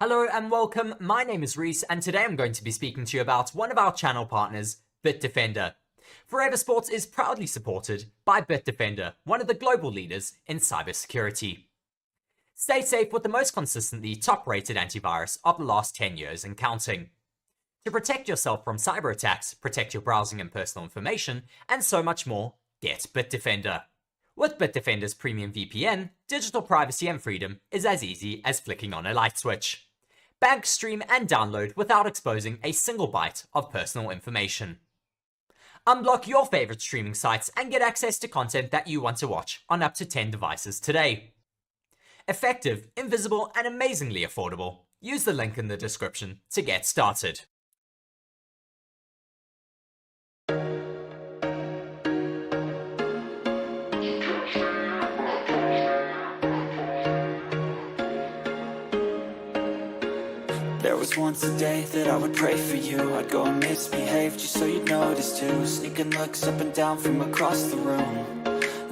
Hello and welcome, my name is Reese and today I'm going to be speaking to you about one of our channel partners, BITDEFENDER. Forever Sports is proudly supported by BITDEFENDER, one of the global leaders in cybersecurity. Stay safe with the most consistently top-rated antivirus of the last 10 years and counting. To protect yourself from cyber attacks, protect your browsing and personal information, and so much more, get BITDEFENDER. With BITDEFENDER's premium VPN, digital privacy and freedom is as easy as flicking on a light switch. Bank, stream, and download without exposing a single byte of personal information. Unblock your favorite streaming sites and get access to content that you want to watch on up to 10 devices today. Effective, invisible, and amazingly affordable. Use the link in the description to get started. There was once a day that I would pray for you. I'd go and misbehave just so you'd notice too. Sneaking looks up and down from across the room.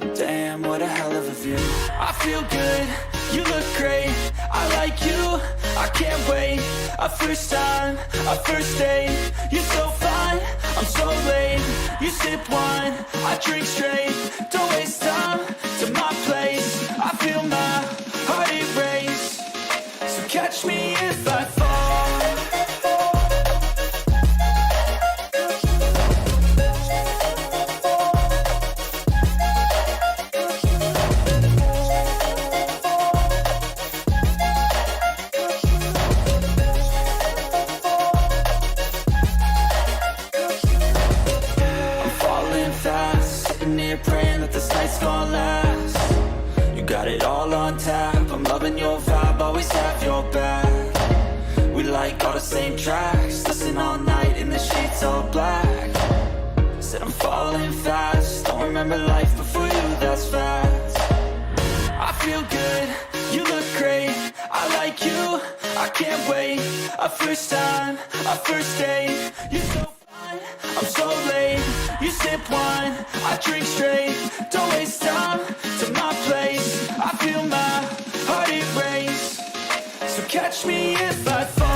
And damn, what a hell of a view. I feel good, you look great, I like you, I can't wait. A first time, a first date, you're so fine, I'm so late. You sip wine, I drink straight. Don't waste time to my place. I feel my heart erase. So catch me if I fall. Praying that this night's gonna last. You got it all on tap, I'm loving your vibe, always have your back. We like all the same tracks, listen all night in the sheets all black. Said I'm falling fast, don't remember life before you, that's facts. I feel good, you look great, I like you, I can't wait. A first time, a first date, you're so fine, I'm so late. You sip wine, I drink straight. Don't waste time to my place. I feel my heart erase. So catch me if I fall.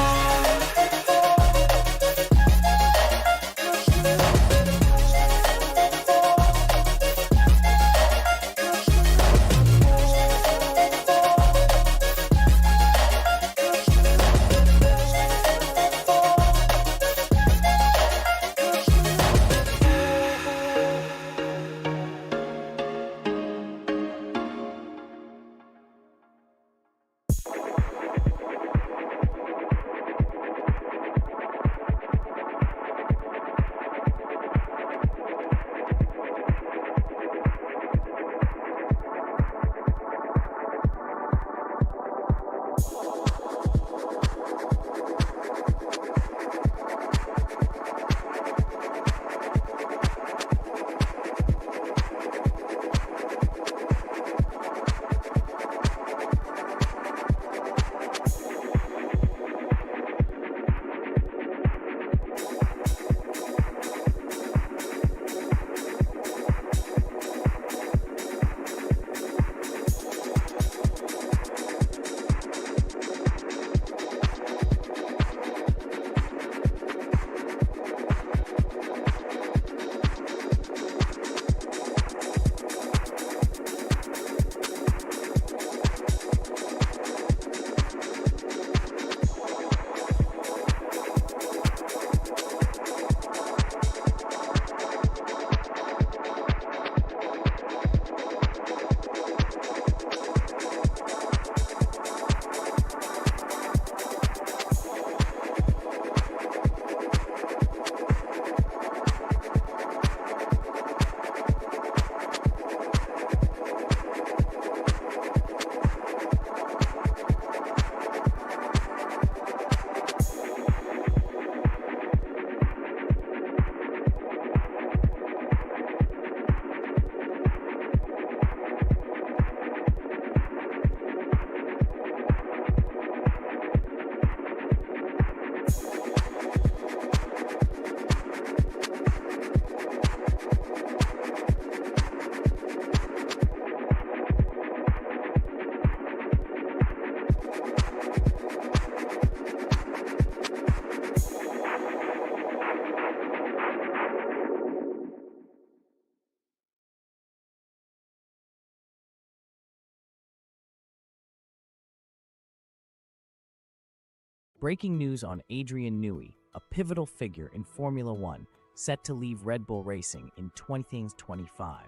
Breaking news on Adrian Newey, a pivotal figure in Formula One, set to leave Red Bull Racing in 2025.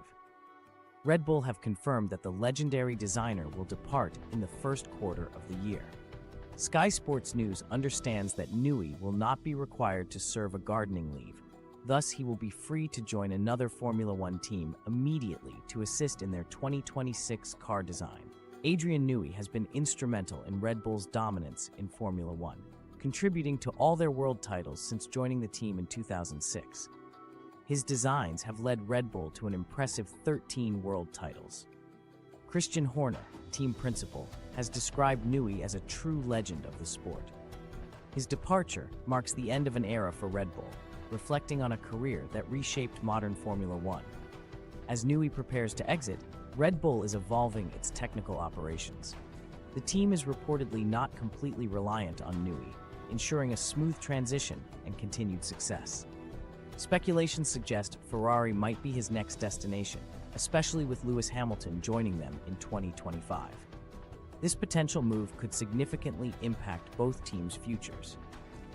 Red Bull have confirmed that the legendary designer will depart in the first quarter of the year. Sky Sports News understands that Newey will not be required to serve a gardening leave. Thus, he will be free to join another Formula One team immediately to assist in their 2026 car design. Adrian Newey has been instrumental in Red Bull's dominance in Formula One, contributing to all their world titles since joining the team in 2006. His designs have led Red Bull to an impressive 13 world titles. Christian Horner, team principal, has described Newey as a true legend of the sport. His departure marks the end of an era for Red Bull, reflecting on a career that reshaped modern Formula One. As Newey prepares to exit, Red Bull is evolving its technical operations. The team is reportedly not completely reliant on Newey, ensuring a smooth transition and continued success. Speculations suggest Ferrari might be his next destination, especially with Lewis Hamilton joining them in 2025. This potential move could significantly impact both teams' futures.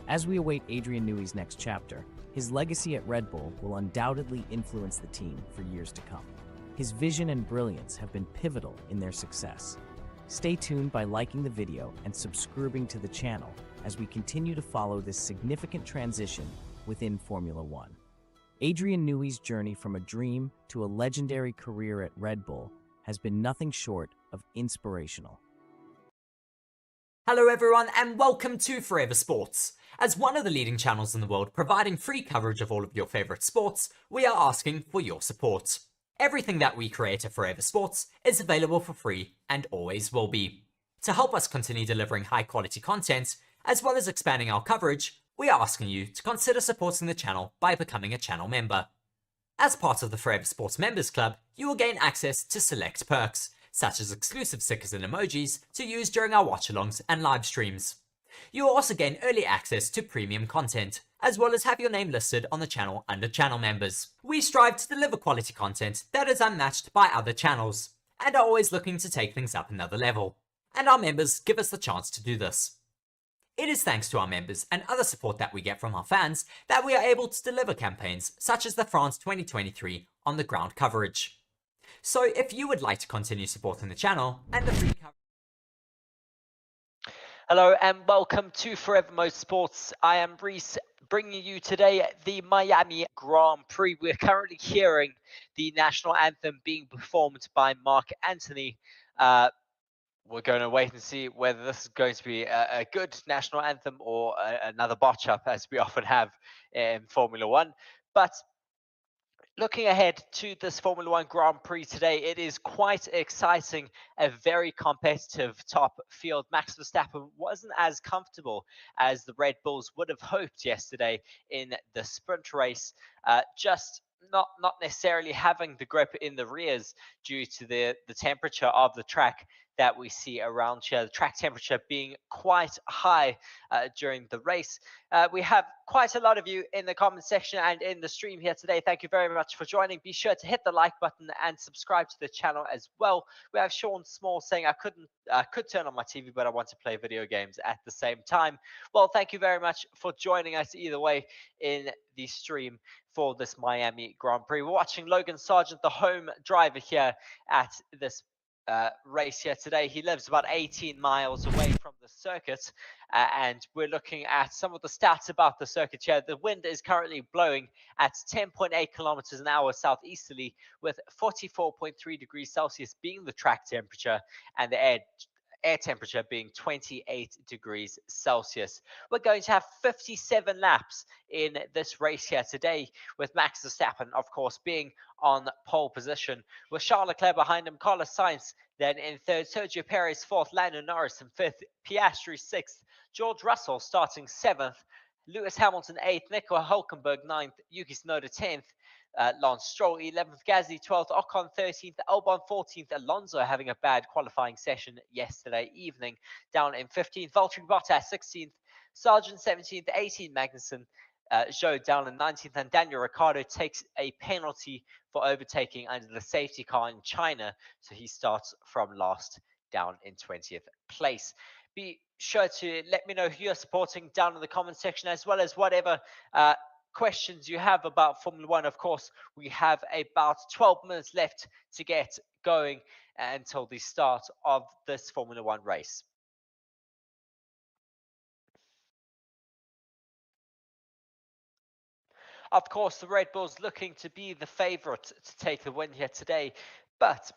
As we await Adrian Newey's next chapter, his legacy at Red Bull will undoubtedly influence the team for years to come. His vision and brilliance have been pivotal in their success. Stay tuned by liking the video and subscribing to the channel as we continue to follow this significant transition within Formula One. Adrian Newey's journey from a dream to a legendary career at Red Bull has been nothing short of inspirational. Hello everyone and welcome to Forever Sports. As one of the leading channels in the world providing free coverage of all of your favourite sports, we are asking for your support. Everything that we create at Forever Sports is available for free and always will be. To help us continue delivering high quality content, as well as expanding our coverage, we are asking you to consider supporting the channel by becoming a channel member. As part of the Forever Sports Members Club, you will gain access to select perks, such as exclusive stickers and emojis to use during our watch-alongs and live streams. You will also gain early access to premium content, as well as have your name listed on the channel under channel members. We strive to deliver quality content that is unmatched by other channels, and are always looking to take things up another level. And our members give us the chance to do this. It is thanks to our members and other support that we get from our fans that we are able to deliver campaigns such as the France 2023 on the ground coverage. So if you would like to continue supporting the channel and the free coverage. Hello and welcome to Forever Motorsports. I am Reese, bringing you today the Miami Grand Prix. We're currently hearing the national anthem being performed by Mark Anthony. We're going to wait and see whether this is going to be a good national anthem or another botch up, as we often have in Formula One. But looking ahead to this Formula One Grand Prix today, it is quite exciting, a very competitive top field. Max Verstappen wasn't as comfortable as the Red Bulls would have hoped yesterday in the sprint race, just not necessarily having the grip in the rears due to the temperature of the track that we see around here, the track temperature being quite high during the race. We have quite a lot of you in the comment section and in the stream here today. Thank you very much for joining. Be sure to hit the like button and subscribe to the channel as well. We have Sean Small saying, I could turn on my TV, but I want to play video games at the same time. Well, thank you very much for joining us either way in the stream for this Miami Grand Prix. We're watching Logan Sargent, the home driver here at this race here today. He lives about 18 miles away from the circuit, and we're looking at some of the stats about the circuit here. The wind is currently blowing at 10.8 kilometers an hour southeasterly, with 44.3 degrees Celsius being the track temperature and the air temperature being 28 degrees Celsius. We're going to have 57 laps in this race here today, with Max Verstappen, of course, being on pole position, with Charles Leclerc behind him, Carlos Sainz then in third, Sergio Perez fourth, Lando Norris in fifth, Piastri sixth, George Russell starting seventh, Lewis Hamilton eighth, Nico Hülkenberg ninth, Yuki Tsunoda 10th, Lance Stroll 11th, Gasly 12th, Ocon 13th, Albon 14th, Alonso having a bad qualifying session yesterday evening, down in 15th, Valtteri Bottas 16th, Sargent 17th, 18th, Magnussen, Zhou down in 19th, and Daniel Ricciardo takes a penalty for overtaking under the safety car in China, so he starts from last, down in 20th place. be sure to let me know who you're supporting down in the comment section, as well as whatever questions you have about Formula One. Of course, we have about 12 minutes left to get going until the start of this Formula One race. Of course, the Red Bulls looking to be the favourite to take the win here today, but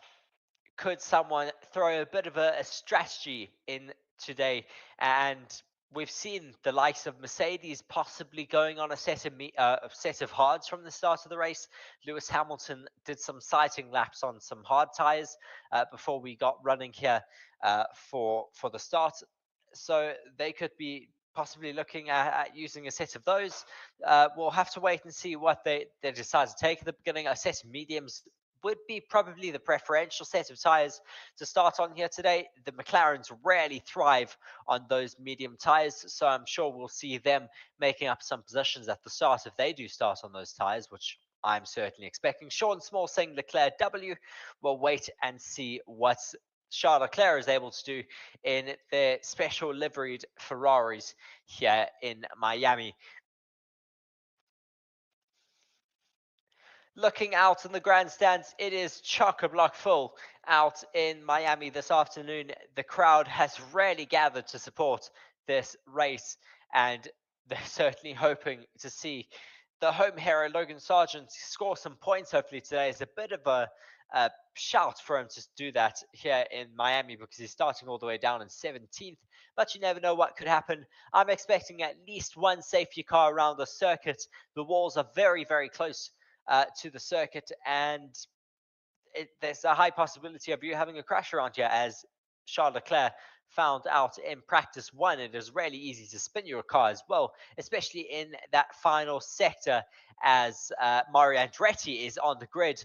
could someone throw a bit of a strategy in today? And we've seen the likes of Mercedes possibly going on a set of hards from the start of the race. Lewis Hamilton did some sighting laps on some hard tyres before we got running here for the start. So they could be possibly looking at using a set of those. We'll have to wait and see what they decide to take at the beginning. A set of mediums would be probably the preferential set of tyres to start on here today. The McLarens rarely thrive on those medium tyres, so I'm sure we'll see them making up some positions at the start if they do start on those tyres, which I'm certainly expecting. Sean Small saying Leclerc W. We'll wait and see what Charles Leclerc is able to do in their special liveried Ferraris here in Miami. Looking out in the grandstands, it is chock-a-block full out in Miami this afternoon. The crowd has rarely gathered to support this race, and they're certainly hoping to see the home hero Logan Sargent score some points hopefully today. It's a bit of a shout for him to do that here in Miami because he's starting all the way down in 17th, but you never know what could happen. I'm expecting at least one safety car around the circuit. The walls are very, very close to the circuit, and there's a high possibility of you having a crash around here, as Charles Leclerc found out in practice one. It is really easy to spin your car as well, especially in that final sector, as Mario Andretti is on the grid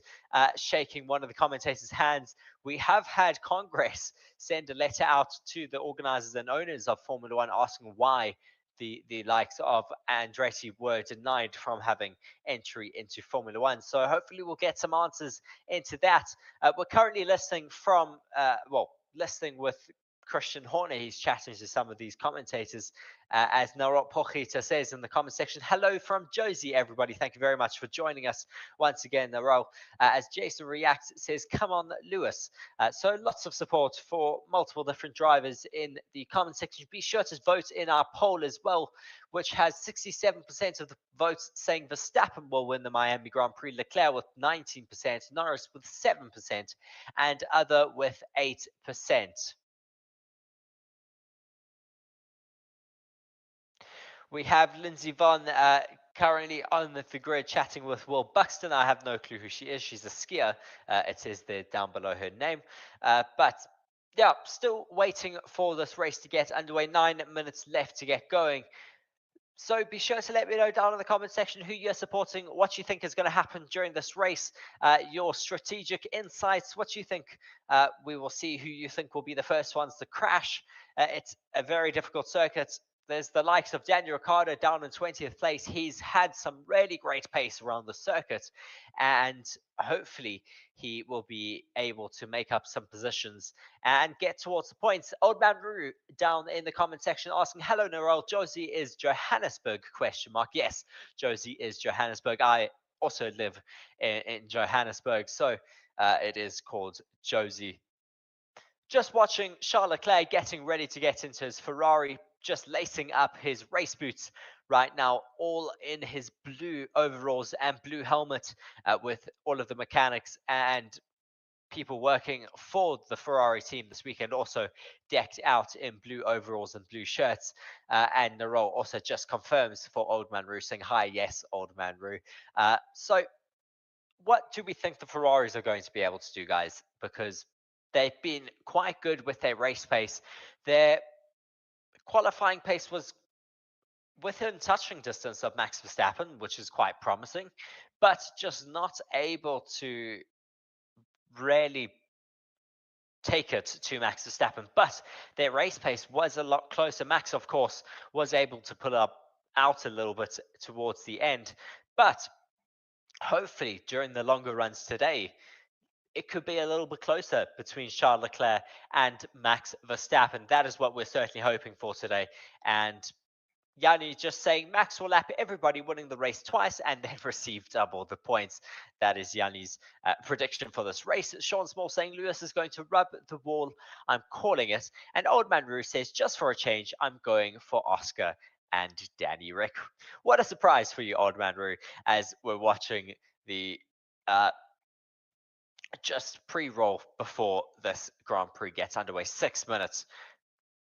shaking one of the commentators' hands. We have had Congress send a letter out to the organizers and owners of Formula One asking why the likes of Andretti were denied from having entry into Formula One. So hopefully we'll get some answers into that. We're currently listening from, listening with Christian Horner. He's chatting to some of these commentators. As Narot Pochita says in the comment section, hello from Josie, everybody. Thank you very much for joining us once again, Narot. As Jason reacts, says, come on, Lewis. So lots of support for multiple different drivers in the comment section. Be sure to vote in our poll as well, which has 67% of the votes saying Verstappen will win the Miami Grand Prix, Leclerc with 19%, Norris with 7%, and other with 8%. We have Lindsay Vonn currently on the grid chatting with Will Buxton. I have no clue who she is. She's a skier. It says there down below her name. But yeah, still waiting for this race to get underway. 9 minutes left to get going. So be sure to let me know down in the comment section who you're supporting, what you think is going to happen during this race, your strategic insights, what you think we will see, who you think will be the first ones to crash. It's a very difficult circuit. There's the likes of Daniel Ricciardo down in 20th place. He's had some really great pace around the circuit, and hopefully he will be able to make up some positions and get towards the points. Old Man Rue down in the comment section asking, hello, Noel. Josie is Johannesburg, ? Yes, Josie is Johannesburg. I also live in Johannesburg, so it is called Josie. Just watching Charles Leclerc getting ready to get into his Ferrari, just lacing up his race boots right now, all in his blue overalls and blue helmet, with all of the mechanics and people working for the Ferrari team this weekend also decked out in blue overalls and blue shirts. And Narol also just confirms for Old Man Roo, saying hi, yes, Old Man Roo. So what do we think the Ferraris are going to be able to do, guys? Because they've been quite good with their race pace. Their qualifying pace was within touching distance of Max Verstappen, which is quite promising, but just not able to really take it to Max Verstappen. But their race pace was a lot closer. Max, of course, was able to pull up out a little bit towards the end, but hopefully during the longer runs today, it could be a little bit closer between Charles Leclerc and Max Verstappen. That is what we're certainly hoping for today. And Yanni just saying Max will lap everybody, winning the race twice and then receive double the points. That is Yanni's prediction for this race. Sean Small saying Lewis is going to rub the wall. I'm calling it. And Old Man Roo says, just for a change, I'm going for Oscar and Danny Rick. What a surprise for you, Old Man Roo, as we're watching the just pre-roll before this Grand Prix gets underway. 6 minutes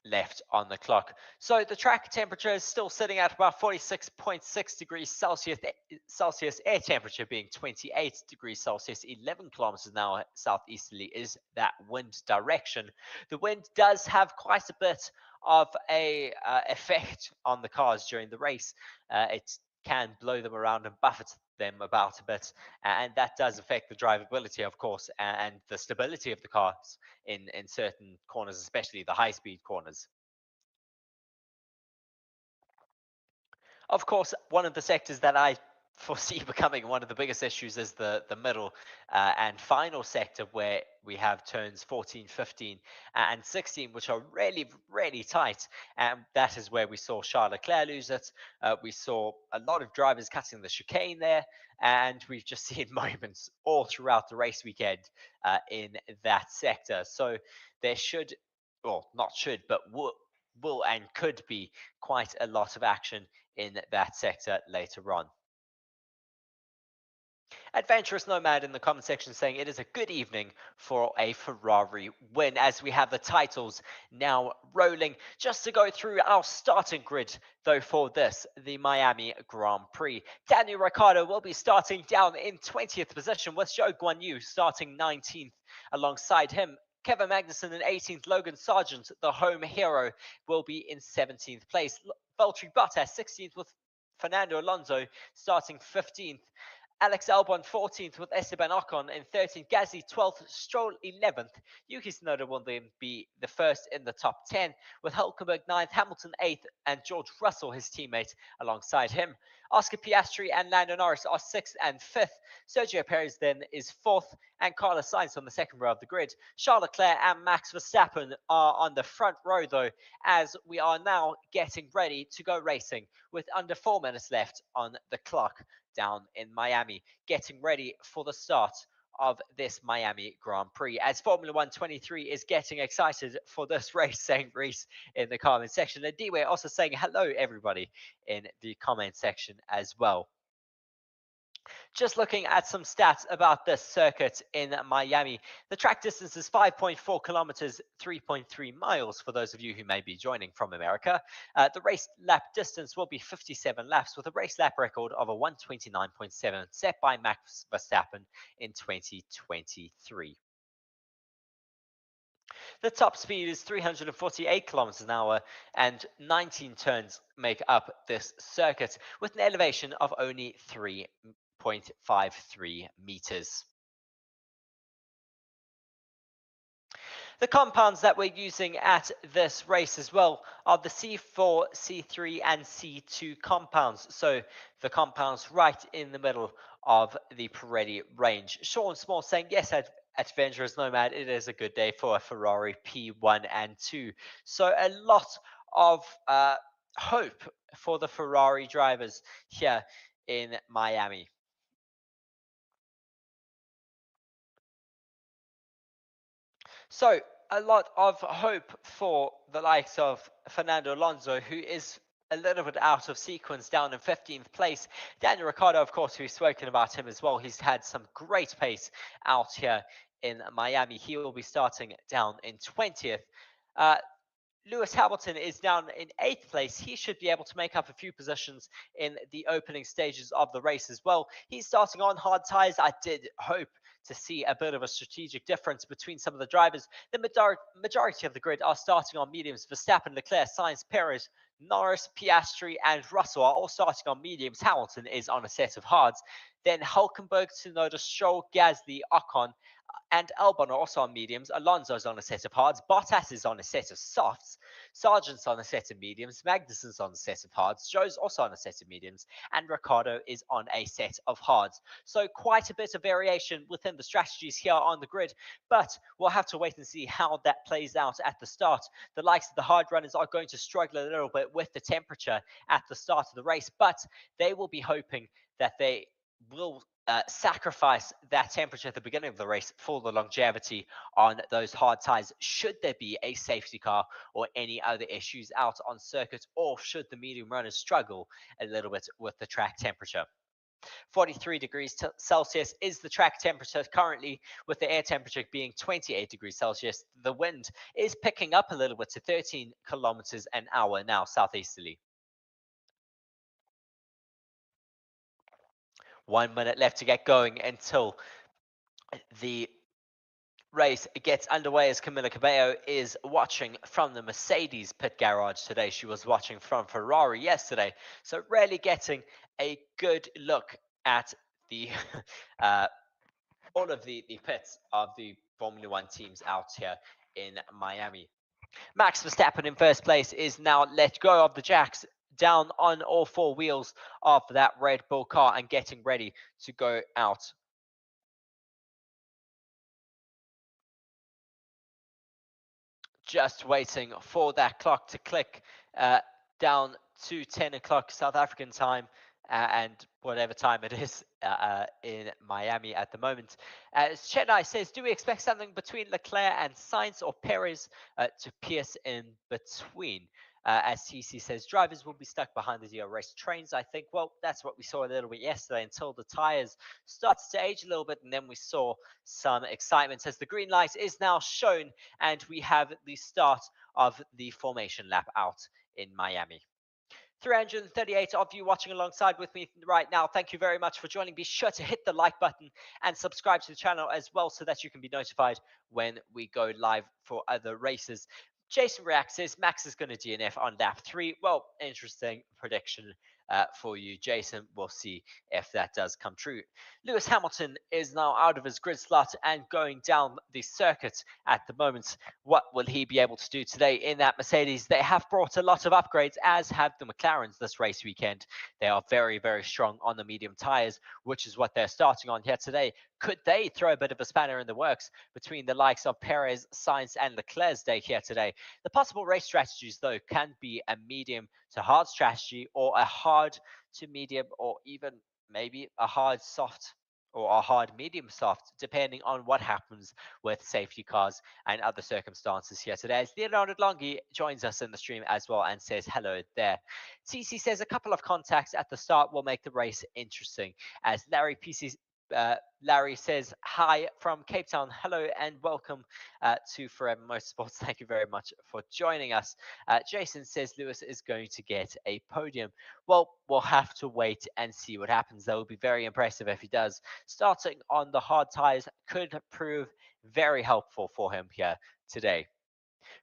left on the clock. So the track temperature is still sitting at about 46.6 degrees Celsius, air temperature being 28 degrees Celsius, 11 kilometers an hour southeasterly is that wind direction. The wind does have quite a bit of a effect on the cars during the race. It can blow them around and buffet them about a bit, and that does affect the drivability, of course, and the stability of the cars in certain corners, especially the high-speed corners. Of course, one of the sectors that I foresee becoming one of the biggest issues is the middle and final sector, where we have turns 14, 15 and 16, which are really tight, and that is where we saw Charles Leclerc lose it. We saw a lot of drivers cutting the chicane there, and we've just seen moments all throughout the race weekend in that sector. So there should, well, not should, but will and could be quite a lot of action in that sector later on. Adventurous Nomad in the comment section saying it is a good evening for a Ferrari win, as we have the titles now rolling. Just to go through our starting grid though for this, the Miami Grand Prix. Daniel Ricciardo will be starting down in 20th position, with Zhou Guanyu starting 19th alongside him. Kevin Magnussen in 18th, Logan Sargent, the home hero, will be in 17th place. Valtteri Bottas 16th, with Fernando Alonso starting 15th. Alex Albon 14th, with Esteban Ocon in 13th, Gasly 12th, Stroll 11th. Yuki Tsunoda will then be the first in the top 10, with Hülkenberg 9th, Hamilton 8th, and George Russell, his teammate, alongside him. Oscar Piastri and Lando Norris are 6th and 5th. Sergio Perez then is 4th, and Carlos Sainz on the second row of the grid. Charles Leclerc and Max Verstappen are on the front row though, as we are now getting ready to go racing with under 4 minutes left on the clock down in Miami, getting ready for the start of this Miami Grand Prix, as Formula 1 23 is getting excited for this race, saying Reese in the comment section. And D-Way also saying hello everybody in the comment section as well. Just looking at some stats about this circuit in Miami, the track distance is 5.4 kilometers, 3.3 miles for those of you who may be joining from America. The race lap distance will be 57 laps, with a race lap record of a 129.7 set by Max Verstappen in 2023. The top speed is 348 kilometers an hour, and 19 turns make up this circuit, with an elevation of only 3.53 meters. The compounds that we're using at this race as well are the C4, C3, and C2 compounds. So the compounds right in the middle of the Pirelli range. Sean Small saying, yes, Adventurous Nomad, it is a good day for a Ferrari P1 and 2. So a lot of hope for the Ferrari drivers here in Miami. So a lot of hope for the likes of Fernando Alonso, who is a little bit out of sequence down in 15th place. Daniel Ricciardo, of course, we've spoken about him as well. He's had some great pace out here in Miami. He will be starting down in 20th. Lewis Hamilton is down in 8th place. He should be able to make up a few positions in the opening stages of the race as well. He's starting on hard tyres. I did hope to see a bit of a strategic difference between some of the drivers. The majority of the grid are starting on mediums. Verstappen, Leclerc, Sainz, Perez, Norris, Piastri, and Russell are all starting on mediums. Hamilton is on a set of hards. Then Hülkenberg, Tsunoda, Stroll, Gasly, Ocon and Albon are also on mediums. Alonso's on a set of hards. Bottas is on a set of softs. Sargent's on a set of mediums. Magnussen's on a set of hards. Joe's also on a set of mediums. And Ricciardo is on a set of hards. So quite a bit of variation within the strategies here on the grid. But we'll have to wait and see how that plays out at the start. The likes of the hard runners are going to struggle a little bit with the temperature at the start of the race. But they will be hoping that they will sacrifice that temperature at the beginning of the race for the longevity on those hard tyres should there be a safety car or any other issues out on circuit, or should the medium runners struggle a little bit with the track temperature. 43 degrees Celsius is the track temperature currently, with the air temperature being 28 degrees Celsius. The wind is picking up a little bit to 13 kilometers an hour now, southeasterly. 1 minute left to get going until the race gets underway, as Camila Cabello is watching from the Mercedes pit garage today. She was watching from Ferrari yesterday, so really getting a good look at the all of the pits of the Formula One teams out here in Miami. Max Verstappen in first place is now let go of the jacks, down on all four wheels of that Red Bull car and getting ready to go out. Just waiting for that clock to click down to 10 o'clock South African time and whatever time it is in Miami at the moment. Shanghai says, do we expect something between Leclerc and Sainz or Perez to pierce in between? As TC says, drivers will be stuck behind the DRS trains, I think. Well, that's what we saw a little bit yesterday until the tyres started to age a little bit, and then we saw some excitement as the green light is now shown, and we have the start of the formation lap out in Miami. 338 of you watching alongside with me right now. Thank you very much for joining. Be sure to hit the like button and subscribe to the channel as well so that you can be notified when we go live for other races. Jason React says Max is going to DNF on lap 3. Well, interesting prediction for you, Jason. We'll see if that does come true. Lewis Hamilton is now out of his grid slot and going down the circuit at the moment. What will he be able to do today in that Mercedes? They have brought a lot of upgrades, as have the McLarens this race weekend. They are very, very strong on the medium tyres, which is what they're starting on here today. Could they throw a bit of a spanner in the works between the likes of Perez, Sainz, and Leclerc's day here today? The possible race strategies, though, can be a medium to hard strategy, or a hard to medium, or even maybe a hard soft or a hard medium soft, depending on what happens with safety cars and other circumstances here today. As Leonardo Longhi joins us in the stream as well and says hello there. TC says a couple of contacts at the start will make the race interesting. As Larry says hi from Cape Town. Hello and welcome to Forever Motorsports. Thank you very much for joining us. Jason says Lewis is going to get a podium. Well, we'll have to wait and see what happens. That will be very impressive if he does. Starting on the hard tyres could prove very helpful for him here today.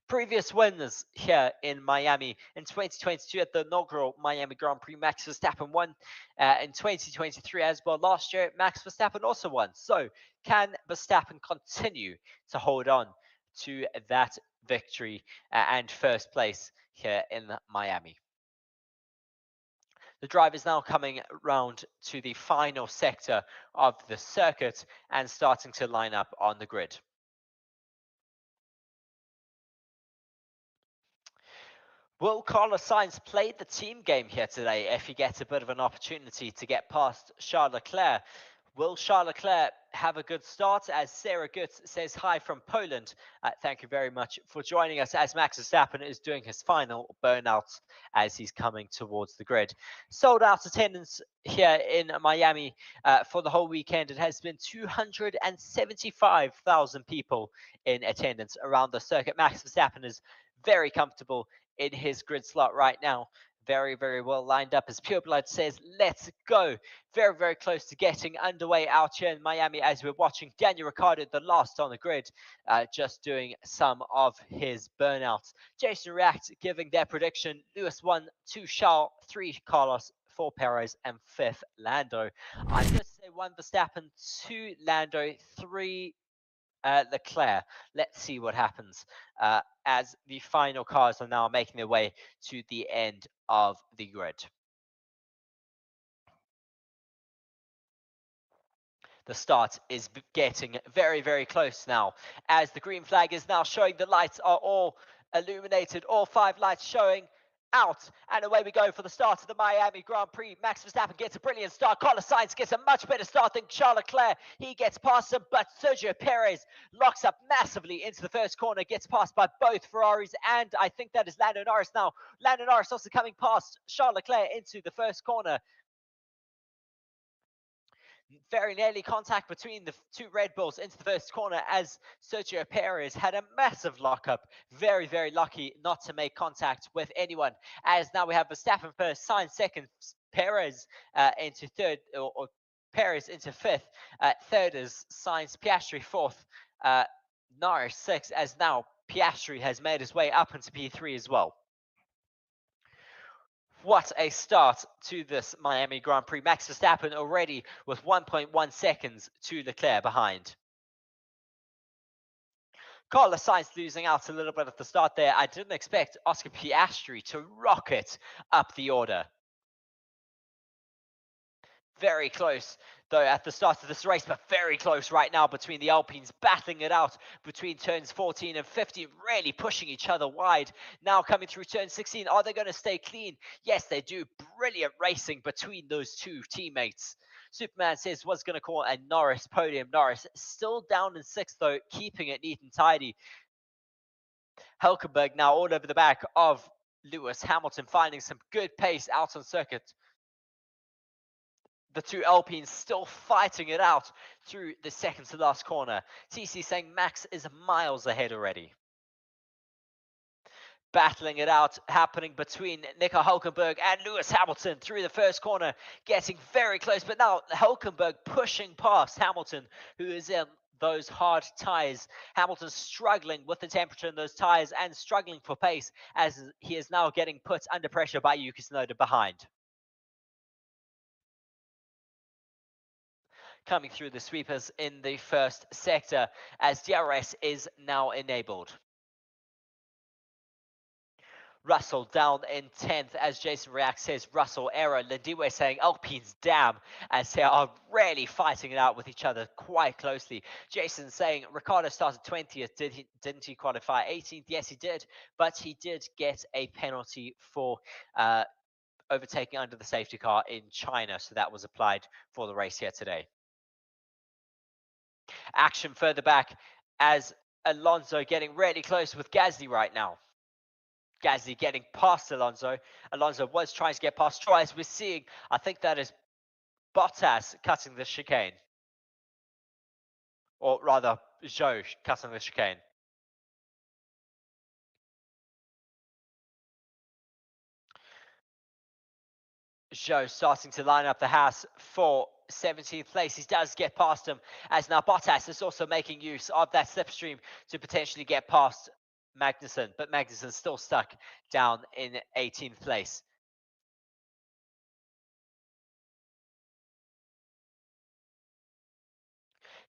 Previous winners here in Miami in 2022 at the inaugural Miami Grand Prix, Max Verstappen won. In 2023 as well, last year, Max Verstappen also won. So can Verstappen continue to hold on to that victory and first place here in Miami? The drive is now coming round to the final sector of the circuit and starting to line up on the grid. Will Carlos Sainz play the team game here today if he gets a bit of an opportunity to get past Charles Leclerc? Will Charles Leclerc have a good start? As Sarah Gutz says hi from Poland. Thank you very much for joining us as Max Verstappen is doing his final burnout as he's coming towards the grid. Sold out attendance here in Miami for the whole weekend. It has been 275,000 people in attendance around the circuit. Max Verstappen is very comfortable in his grid slot right now. Very, very well lined up, as Pureblood says, let's go. Very, very close to getting underway out here in Miami as we're watching Daniel Ricciardo, the last on the grid, just doing some of his burnouts. Jason React giving their prediction. Lewis 1, 2 Charles, 3 Carlos, 4 Perez, and 5th Lando. I'm going to say 1 Verstappen, 2 Lando, 3 Leclerc. Let's see what happens as the final cars are now making their way to the end of the grid. The start is getting very, very close now, as the green flag is now showing the lights are all illuminated, all 5 lights showing out, and away we go for the start of the Miami Grand Prix. Max Verstappen gets a brilliant start. Carlos Sainz gets a much better start than Charles Leclerc. He gets past him, but Sergio Perez locks up massively into the first corner, gets passed by both Ferraris, and I think that is Lando Norris now. Lando Norris also coming past Charles Leclerc into the first corner. Very nearly contact between the 2 Red Bulls into the first corner, as Sergio Perez had a massive lockup. Very, very lucky not to make contact with anyone, as now we have Verstappen first, Sainz second, Perez into third, or Perez into fifth. Third is Sainz, Piastri fourth, Norris sixth, as now Piastri has made his way up into P3 as well. What a start to this Miami Grand Prix. Max Verstappen already with 1.1 seconds to Leclerc behind. Carlos Sainz losing out a little bit at the start there. I didn't expect Oscar Piastri to rocket up the order. Very close, though, at the start of this race, but very close right now between the Alpines, battling it out between turns 14 and 15, really pushing each other wide. Now coming through turn 16, are they going to stay clean? Yes, they do. Brilliant racing between those 2 teammates. Superman says was going to call a Norris podium. Norris still down in 6th, though, keeping it neat and tidy. Hülkenberg now all over the back of Lewis Hamilton, finding some good pace out on circuit. The 2 Alpines still fighting it out through the second to last corner. TC saying Max is miles ahead already. Battling it out, happening between Nico Hülkenberg and Lewis Hamilton through the first corner, getting very close. But now Hülkenberg pushing past Hamilton, who is in those hard tyres. Hamilton struggling with the temperature in those tyres and struggling for pace, as he is now getting put under pressure by Yuki Tsunoda behind. Coming through the sweepers in the first sector, as DRS is now enabled. Russell down in 10th, as Jason React says Russell error. Lindiwe saying Alpines damn, as they are really fighting it out with each other quite closely. Jason saying Ricciardo started 20th, didn't he qualify 18th? Yes, he did, but he did get a penalty for overtaking under the safety car in China, so that was applied for the race here today. Action further back, as Alonso getting really close with Gasly right now. Gasly getting past Alonso. Alonso was trying to get past Troy, as we're seeing. I think that is Bottas cutting the chicane. Or rather, Zhou cutting the chicane. Zhou starting to line up the house for 17th place. He does get past him, as now Bottas is also making use of that slipstream to potentially get past Magnussen, but Magnussen's still stuck down in 18th place.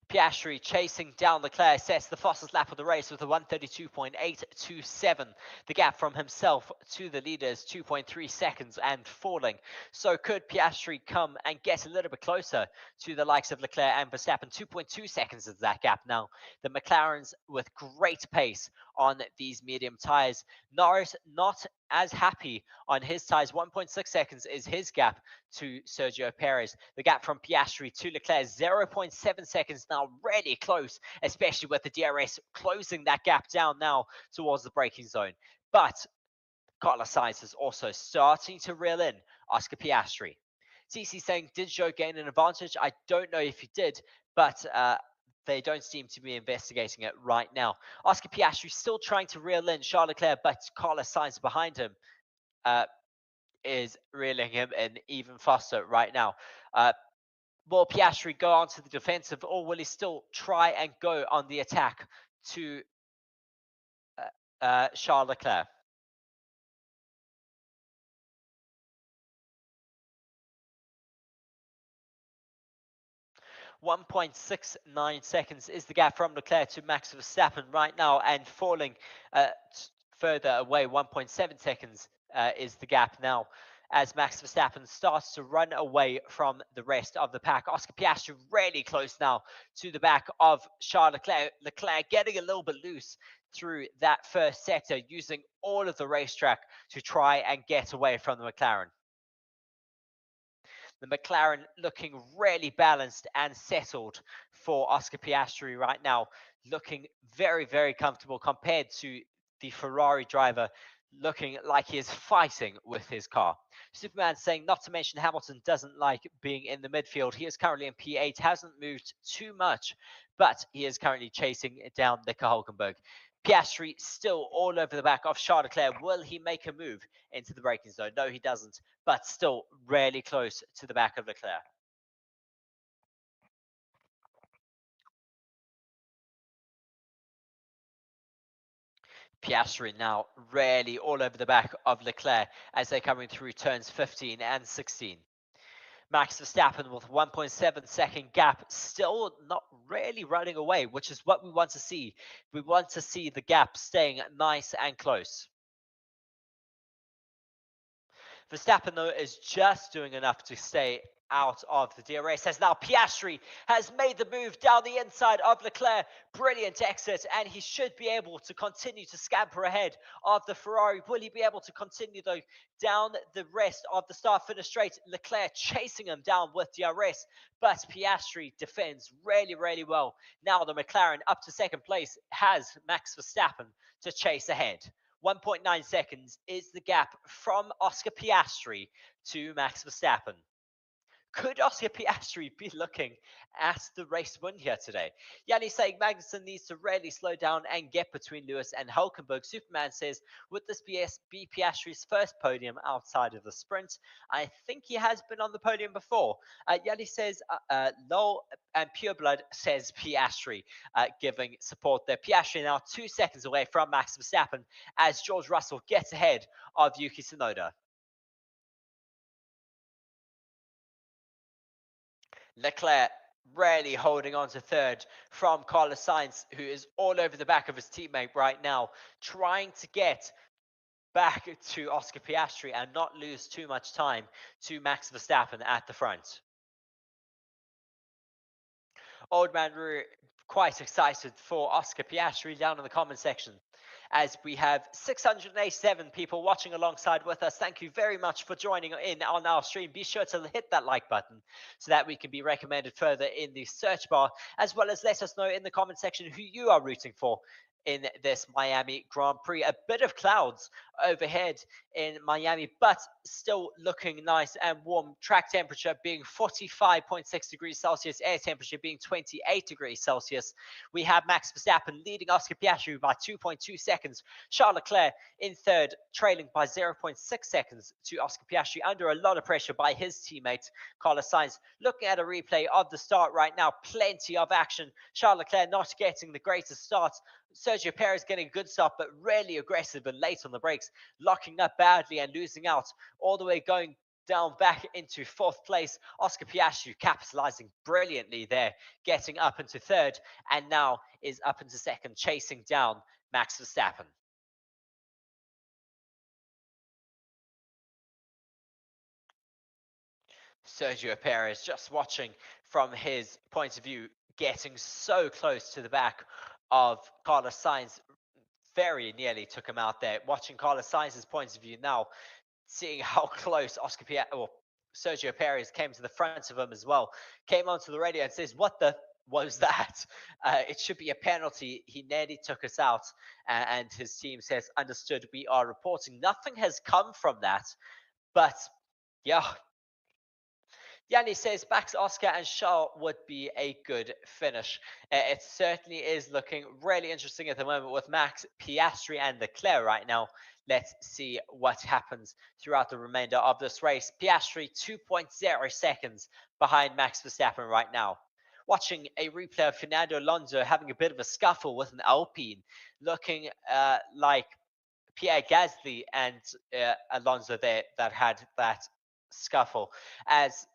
Piastri chasing down Leclerc, sets the fastest lap of the race with a 132.827. The gap from himself to the leader is 2.3 seconds and falling. So could Piastri come and get a little bit closer to the likes of Leclerc and Verstappen? 2.2 seconds is that gap now. The McLarens with great pace on these medium tyres. Norris not as happy on his tyres. 1.6 seconds is his gap to Sergio Perez. The gap from Piastri to Leclerc, 0.7 seconds now, really close, especially with the DRS closing that gap down now towards the braking zone. But Carlos Sainz is also starting to reel in Oscar Piastri. TC saying, did Zhou gain an advantage? I don't know if he did, but they don't seem to be investigating it right now. Oscar Piastri still trying to reel in Charles Leclerc, but Carlos Sainz behind him is reeling him in even faster right now. Will Piastri go on to the defensive, or will he still try and go on the attack to Charles Leclerc? 1.69 seconds is the gap from Leclerc to Max Verstappen right now, and falling further away. 1.7 seconds is the gap now, as Max Verstappen starts to run away from the rest of the pack. Oscar Piastri really close now to the back of Charles Leclerc. Leclerc getting a little bit loose through that first sector, using all of the racetrack to try and get away from the McLaren. The McLaren looking really balanced and settled for Oscar Piastri right now, looking very, very comfortable compared to the Ferrari driver, looking like he is fighting with his car. Superman saying, not to mention Hamilton doesn't like being in the midfield. He is currently in P8, hasn't moved too much, but he is currently chasing down Nico Hülkenberg. Piastri still all over the back of Charles Leclerc. Will he make a move into the braking zone? No, he doesn't, but still really close to the back of Leclerc. Piastri now really all over the back of Leclerc as they're coming through turns 15 and 16. Max Verstappen with 1.7 second gap, still not really running away, which is what we want to see. We want to see the gap staying nice and close. Verstappen, though, is just doing enough to stay out of the DRS, as now Piastri has made the move down the inside of Leclerc. Brilliant exit, and he should be able to continue to scamper ahead of the Ferrari. Will he be able to continue, though, down the rest of the start-finish straight? Leclerc chasing him down with DRS, but Piastri defends really, really well. Now the McLaren up to second place has Max Verstappen to chase ahead. 1.9 seconds is the gap from Oscar Piastri to Max Verstappen. Could Oscar Piastri be looking at the race win here today? Yanni saying Magnussen needs to really slow down and get between Lewis and Hülkenberg. Superman says, would this be Piastri's first podium outside of the sprint? I think he has been on the podium before. Yanni says, Lowell and Pureblood says Piastri, giving support there. Piastri now 2 seconds away from Max Verstappen as George Russell gets ahead of Yuki Tsunoda. Leclerc really holding on to third from Carlos Sainz, who is all over the back of his teammate right now, trying to get back to Oscar Piastri and not lose too much time to Max Verstappen at the front. Old Man Rue quite excited for Oscar Piastri down in the comment section, as we have 687 people watching alongside with us. Thank you very much for joining in on our stream. Be sure to hit that like button so that we can be recommended further in the search bar, as well as let us know in the comment section who you are rooting for in this Miami Grand Prix. A bit of clouds overhead in Miami, but still looking nice and warm. Track temperature being 45.6 degrees Celsius, air temperature being 28 degrees Celsius. We have Max Verstappen leading Oscar Piastri by 2.2 seconds. Charles Leclerc in third, trailing by 0.6 seconds to Oscar Piastri, under a lot of pressure by his teammate Carlos Sainz. Looking at a replay of the start right now, plenty of action. Charles Leclerc not getting the greatest start. Sergio Perez getting a good start, but really aggressive and late on the brakes, locking up badly and losing out, all the way going down back into fourth place. Oscar Piastri capitalizing brilliantly there, getting up into third, and now is up into second, chasing down Max Verstappen. Sergio Perez, just watching from his point of view, getting so close to the back of Carlos Sainz, very nearly took him out there. Watching Carlos Sainz's point of view now, seeing how close Sergio Perez came to the front of him as well, came onto the radio and says, what was that? It should be a penalty. He nearly took us out. And his team says, understood, we are reporting. Nothing has come from that, but yeah. Yanni says Max, Oscar, and Charles would be a good finish. It certainly is looking really interesting at the moment with Max, Piastri, and Leclerc right now. Let's see what happens throughout the remainder of this race. Piastri 2.0 seconds behind Max Verstappen right now. Watching a replay of Fernando Alonso having a bit of a scuffle with an Alpine, looking like Pierre Gasly and Alonso there that had that scuffle, as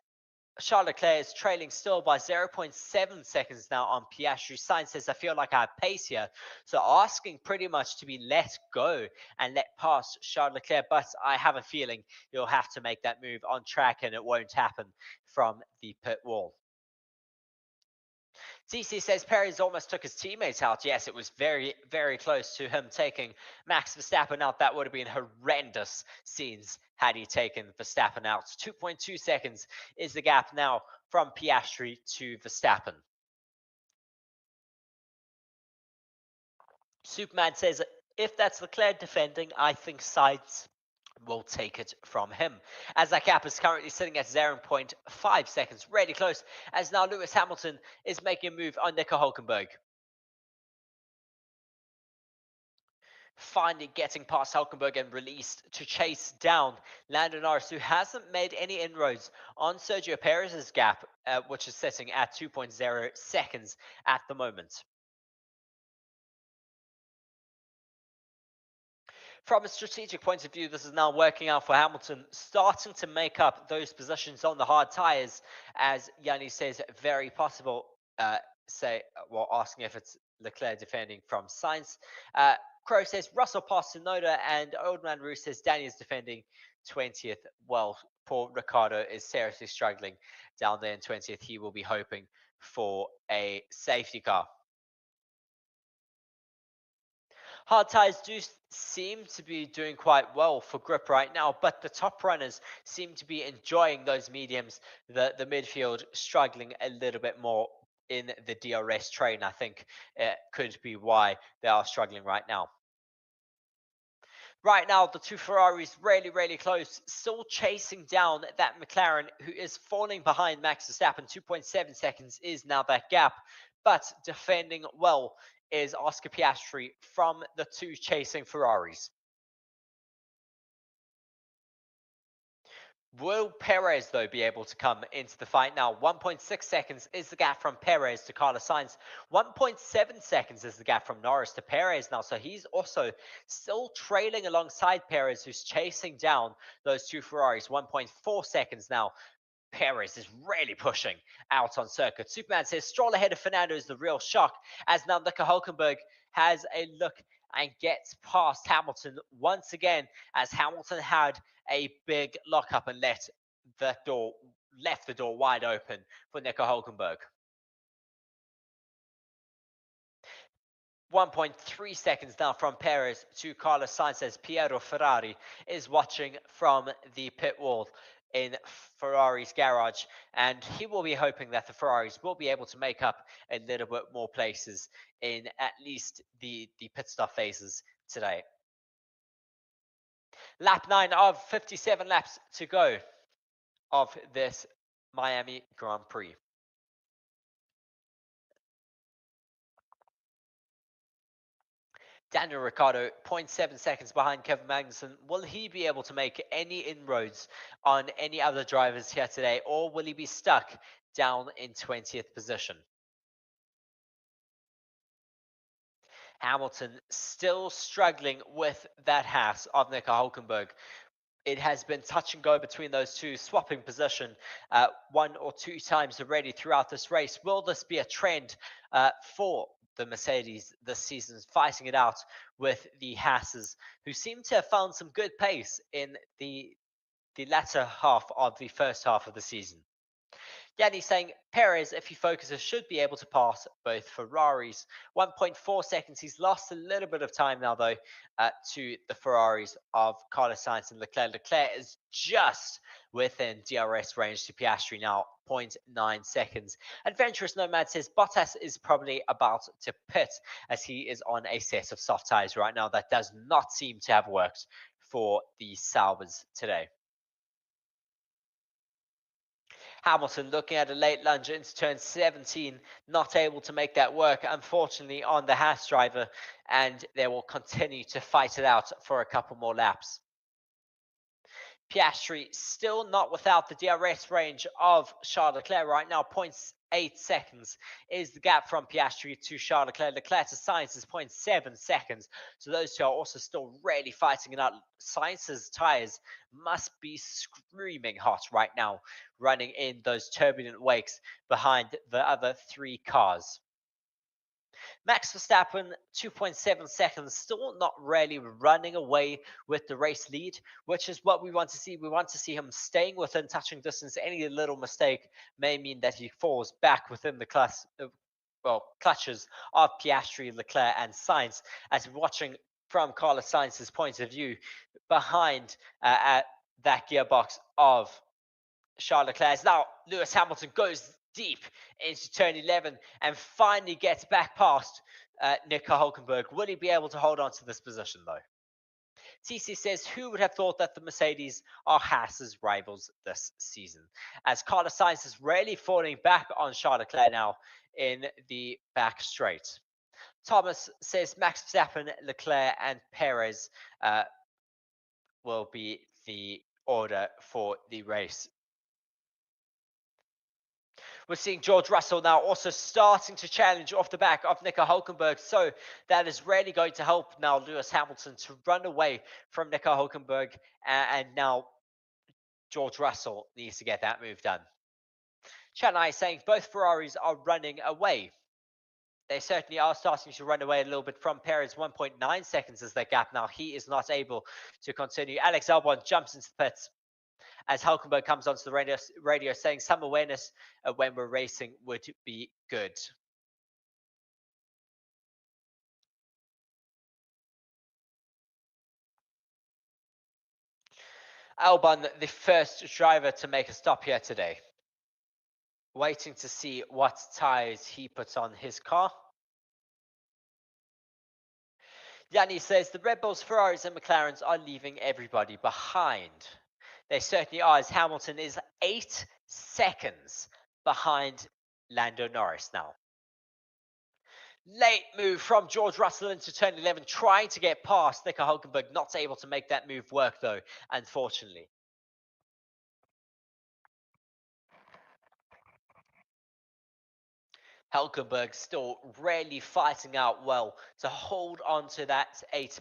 Charles Leclerc is trailing still by 0.7 seconds now on Piastri. Sainz says, I feel like I have pace here. So asking pretty much to be let go and let pass Charles Leclerc. But I have a feeling he'll have to make that move on track and it won't happen from the pit wall. TC says Perez almost took his teammates out. Yes, it was very, very close to him taking Max Verstappen out. That would have been horrendous scenes had he taken Verstappen out. 2.2 seconds is the gap now from Piastri to Verstappen. Superman says, if that's Leclerc defending, I think Sainz will take it from him. As that gap is currently sitting at 0.5 seconds, really close, as now Lewis Hamilton is making a move on Nico Hülkenberg. Finally getting past Hülkenberg and released to chase down Lando Norris, who hasn't made any inroads on Sergio Perez's gap, which is sitting at 2.0 seconds at the moment. From a strategic point of view, this is now working out for Hamilton, starting to make up those positions on the hard tyres, as Yanni says, very possible. Asking if it's Leclerc defending from Sainz. Crow says Russell past Tsunoda, and Old Man Roo says Danny is defending 20th. Well, poor Ricciardo is seriously struggling down there in 20th. He will be hoping for a safety car. Hard tyres do seem to be doing quite well for grip right now, but the top runners seem to be enjoying those mediums. The midfield struggling a little bit more in the DRS train. I think it could be why they are struggling right now. Right now, the two Ferraris really, really close, still chasing down that McLaren, who is falling behind Max Verstappen. 2.7 seconds is now that gap, but defending well is Oscar Piastri from the two chasing Ferraris. Will Perez, though, be able to come into the fight now? 1.6 seconds is the gap from Perez to Carlos Sainz. 1.7 seconds is the gap from Norris to Perez now. So he's also still trailing alongside Perez, who's chasing down those two Ferraris. 1.4 seconds now. Perez is really pushing out on circuit. Superman says Stroll ahead of Fernando is the real shock, as now Nico Hülkenberg has a look and gets past Hamilton once again, as Hamilton had a big lockup and left the door wide open for Nico Hülkenberg. 1.3 seconds now from Perez to Carlos Sainz, as Piero Ferrari is watching from the pit wall in Ferrari's garage, and he will be hoping that the Ferraris will be able to make up a little bit more places in at least the pit stop phases today. Lap 9 of 57 laps to go of this Miami Grand Prix. Daniel Ricciardo, 0.7 seconds behind Kevin Magnussen. Will he be able to make any inroads on any other drivers here today, or will he be stuck down in 20th position? Hamilton still struggling with that Haas of Nico Hülkenberg. It has been touch and go between those two, swapping position one or two times already throughout this race. Will this be a trend for the Mercedes this season, fighting it out with the Haas's, who seem to have found some good pace in the latter half of the first half of the season? Yanni's saying Perez, if he focuses, should be able to pass both Ferraris. 1.4 seconds. He's lost a little bit of time now, though, to the Ferraris of Carlos Sainz and Leclerc. Leclerc is just within DRS range to Piastri now, 0.9 seconds. Adventurous Nomad says Bottas is probably about to pit, as he is on a set of soft tyres right now. That does not seem to have worked for the Saubers today. Hamilton looking at a late lunge into turn 17, not able to make that work, unfortunately, on the Haas driver, and they will continue to fight it out for a couple more laps. Piastri still not without the DRS range of Charles Leclerc right now, 0.8 seconds is the gap from Piastri to Charles Leclerc. Leclerc to Sainz is 0.7 seconds. So those two are also still really fighting it out. Sainz's tyres must be screaming hot right now, running in those turbulent wakes behind the other three cars. Max Verstappen, 2.7 seconds, still not really running away with the race lead, which is what we want to see. We want to see him staying within touching distance. Any little mistake may mean that he falls back within the clutches of Piastri, Leclerc, and Sainz. As we're watching from Carlos Sainz's point of view, behind at that gearbox of Charles Leclerc. As now Lewis Hamilton goes deep into turn 11 and finally gets back past Nico Hulkenberg. Will he be able to hold on to this position though? TC says, who would have thought that the Mercedes are Haas's rivals this season? As Carlos Sainz is really falling back on Charles Leclerc now in the back straight. Thomas says Max Verstappen, Leclerc, and Perez will be the order for the race. We're seeing George Russell now also starting to challenge off the back of Nico Hulkenberg. So that is really going to help now Lewis Hamilton to run away from Nico Hulkenberg. And now George Russell needs to get that move done. Shanghai is saying both Ferraris are running away. They certainly are starting to run away a little bit from Perez. 1.9 seconds is their gap now. He is not able to continue. Alex Albon jumps into the pits as Hulkenberg comes onto the radio saying some awareness when we're racing would be good. Albon, the first driver to make a stop here today. Waiting to see what tyres he puts on his car. Yanni says the Red Bulls, Ferraris and McLarens are leaving everybody behind. They certainly are, as Hamilton is 8 seconds behind Lando Norris now. Late move from George Russell into turn 11, trying to get past Nico Hulkenberg, not able to make that move work though, unfortunately. Hulkenberg still really fighting out well to hold on to that 8th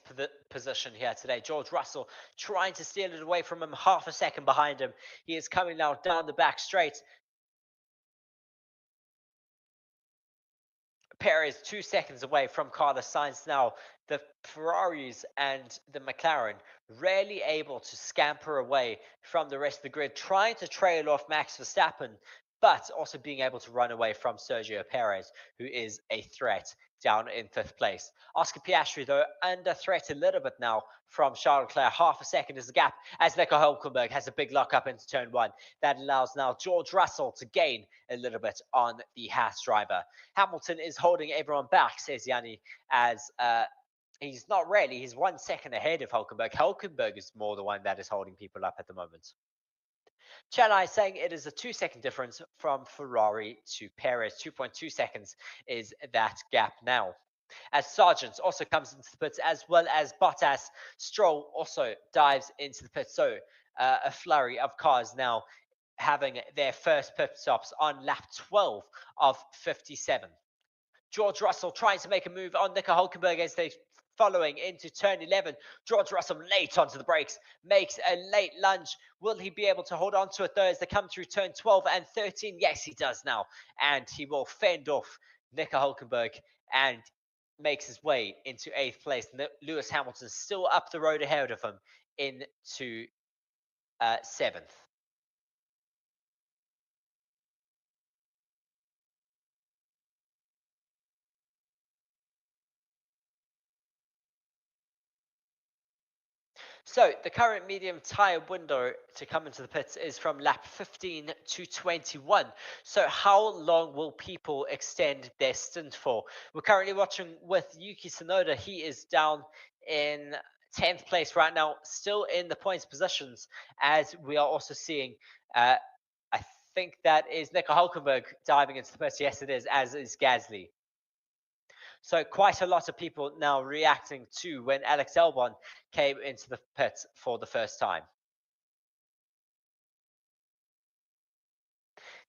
position here today. George Russell trying to steal it away from him, half a second behind him. He is coming now down the back straight. Perez 2 seconds away from Carlos Sainz now. The Ferraris and the McLaren rarely able to scamper away from the rest of the grid, trying to trail off Max Verstappen, but also being able to run away from Sergio Perez, who is a threat down in 5th place. Oscar Piastri, though, under threat a little bit now from Charles Leclerc. Half a second is the gap as Nico Hulkenberg has a big lock up into turn 1. That allows now George Russell to gain a little bit on the Haas driver. Hamilton is holding everyone back, says Yanni, as he's not really. He's 1 second ahead of Hulkenberg. Hulkenberg is more the one that is holding people up at the moment. Chennai is saying it is a 2 second difference from Ferrari to Perez. 2.2 seconds is that gap now. As Sargent also comes into the pits, as well as Bottas. Stroll also dives into the pits. So a flurry of cars now having their first pit stops on lap 12 of 57. George Russell trying to make a move on Nico Hulkenberg as they following into turn 11. George Russell late onto the brakes, makes a late lunge. Will he be able to hold on to it though as they come through turn 12 and 13? Yes, he does now. And he will fend off Nico Hulkenberg and makes his way into 8th place. Lewis Hamilton still up the road ahead of him into 7th. So the current medium tyre window to come into the pits is from lap 15 to 21. So how long will people extend their stint for? We're currently watching with Yuki Tsunoda. He is down in 10th place right now, still in the points positions, as we are also seeing, I think that is Nico Hulkenberg diving into the pits. Yes, it is, as is Gasly. So quite a lot of people now reacting to when Alex Albon came into the pits for the first time.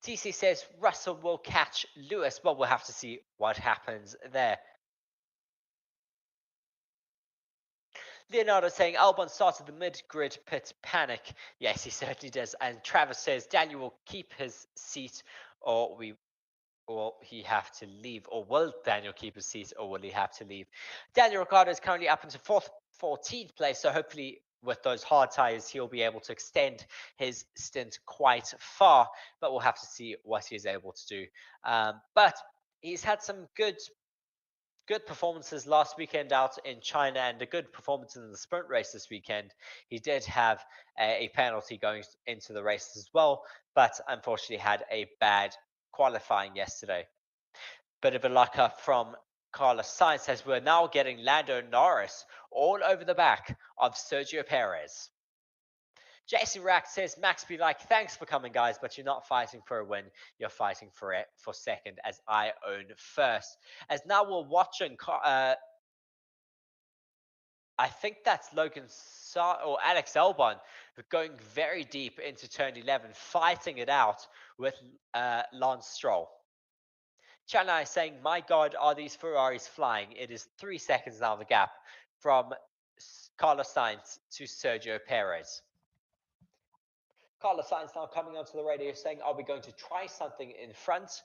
TC says Russell will catch Lewis. Well, we'll have to see what happens there. Leonardo saying Albon started the mid-grid pit panic. Yes, he certainly does. And Travis says Daniel will keep his seat, or he have to leave? Or will Daniel keep his seat, or will he have to leave? Daniel Ricciardo is currently up into 14th place, so hopefully with those hard tires, he'll be able to extend his stint quite far, but we'll have to see what he is able to do. But he's had some good performances last weekend out in China and a good performance in the sprint race this weekend. He did have a penalty going into the race as well, but unfortunately had a bad qualifying yesterday. Bit of a luck up from Carlos Sainz as we're now getting Lando Norris all over the back of Sergio Perez. Jason Rack says, Max be like, thanks for coming, guys, but you're not fighting for a win. You're fighting for second, as I own first. As now we're watching, I think that's or Alex Albon going very deep into turn 11, fighting it out with Lance Stroll. Shanghai saying, my God, are these Ferraris flying? It is 3 seconds now the gap from Carlos Sainz to Sergio Perez. Carlos Sainz now coming onto the radio saying, are we going to try something in front?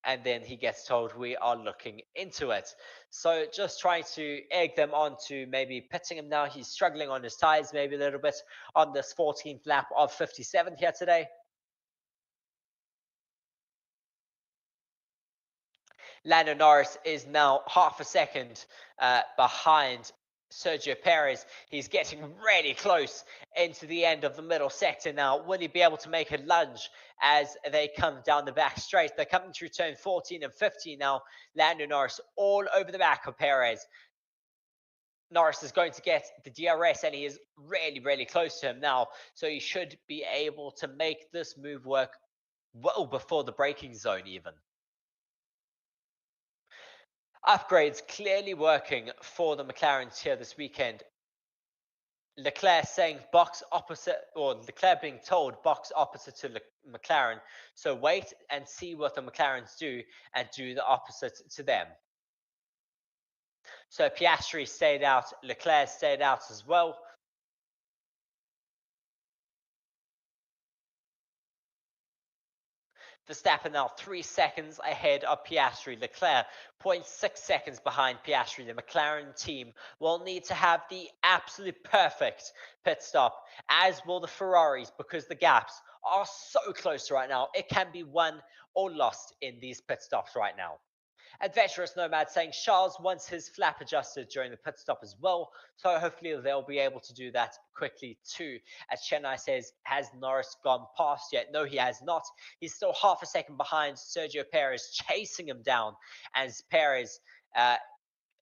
And then he gets told we are looking into it. So just trying to egg them on to maybe pitting him now. He's struggling on his tires maybe a little bit on this 14th lap of 57 here today. Lando Norris is now half a second behind Sergio Perez. He's getting really close into the end of the middle sector now. Will he be able to make a lunge as they come down the back straight? They're coming through turn 14 and 15 now. Lando Norris all over the back of Perez. Norris is going to get the DRS and he is really, really close to him now. So he should be able to make this move work well before the braking zone even. Upgrades clearly working for the McLarens here this weekend. Leclerc saying box opposite, or Leclerc being told box opposite to McLaren. So wait and see what the McLarens do and do the opposite to them. So Piastri stayed out, Leclerc stayed out as well. Verstappen now 3 seconds ahead of Piastri. Leclerc 0.6 seconds behind Piastri. The McLaren team will need to have the absolute perfect pit stop, as will the Ferraris, because the gaps are so close right now. It can be won or lost in these pit stops right now. Adventurous Nomad saying Charles wants his flap adjusted during the pit stop as well, so hopefully they'll be able to do that quickly too. As Chennai says, has Norris gone past yet? No, he has not. He's still half a second behind Sergio Perez, chasing him down, as Perez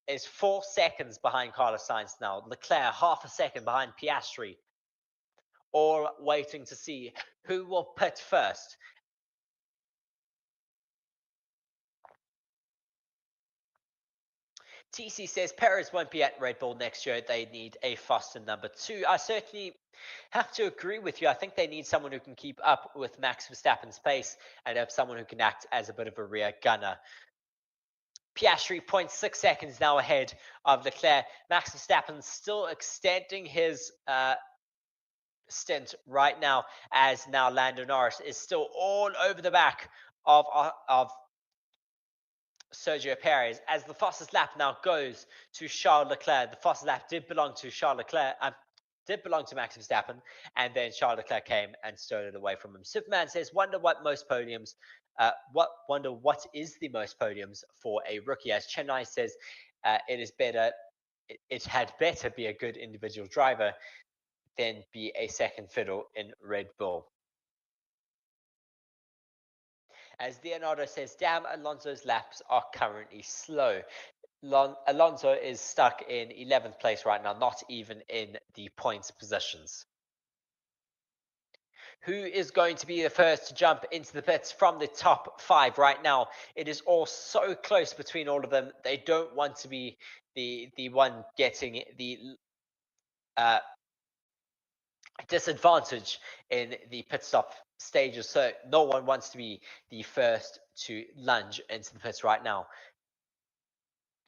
is 4 seconds behind Carlos Sainz now. Leclerc half a second behind Piastri, all waiting to see who will pit first. TC says Perez won't be at Red Bull next year. They need a faster number 2. I certainly have to agree with you. I think they need someone who can keep up with Max Verstappen's pace and have someone who can act as a bit of a rear gunner. Piastri 0.6 seconds now ahead of Leclerc. Max Verstappen still extending his stint right now, as now Lando Norris is still all over the back of Sergio Perez, as the fastest lap now goes to Charles Leclerc. The fastest lap did belong to Charles Leclerc, did belong to Max Verstappen, and then Charles Leclerc came and stole it away from him. Superman says, wonder what is the most podiums for a rookie? As Chennai says, it had better be a good individual driver than be a second fiddle in Red Bull. As Leonardo says, damn, Alonso's laps are currently slow. Alonso is stuck in 11th place right now, not even in the points positions. Who is going to be the first to jump into the pits from the top 5 right now? It is all so close between all of them. They don't want to be the one getting the disadvantage in the pit stop stages, so no one wants to be the first to lunge into the pits right now.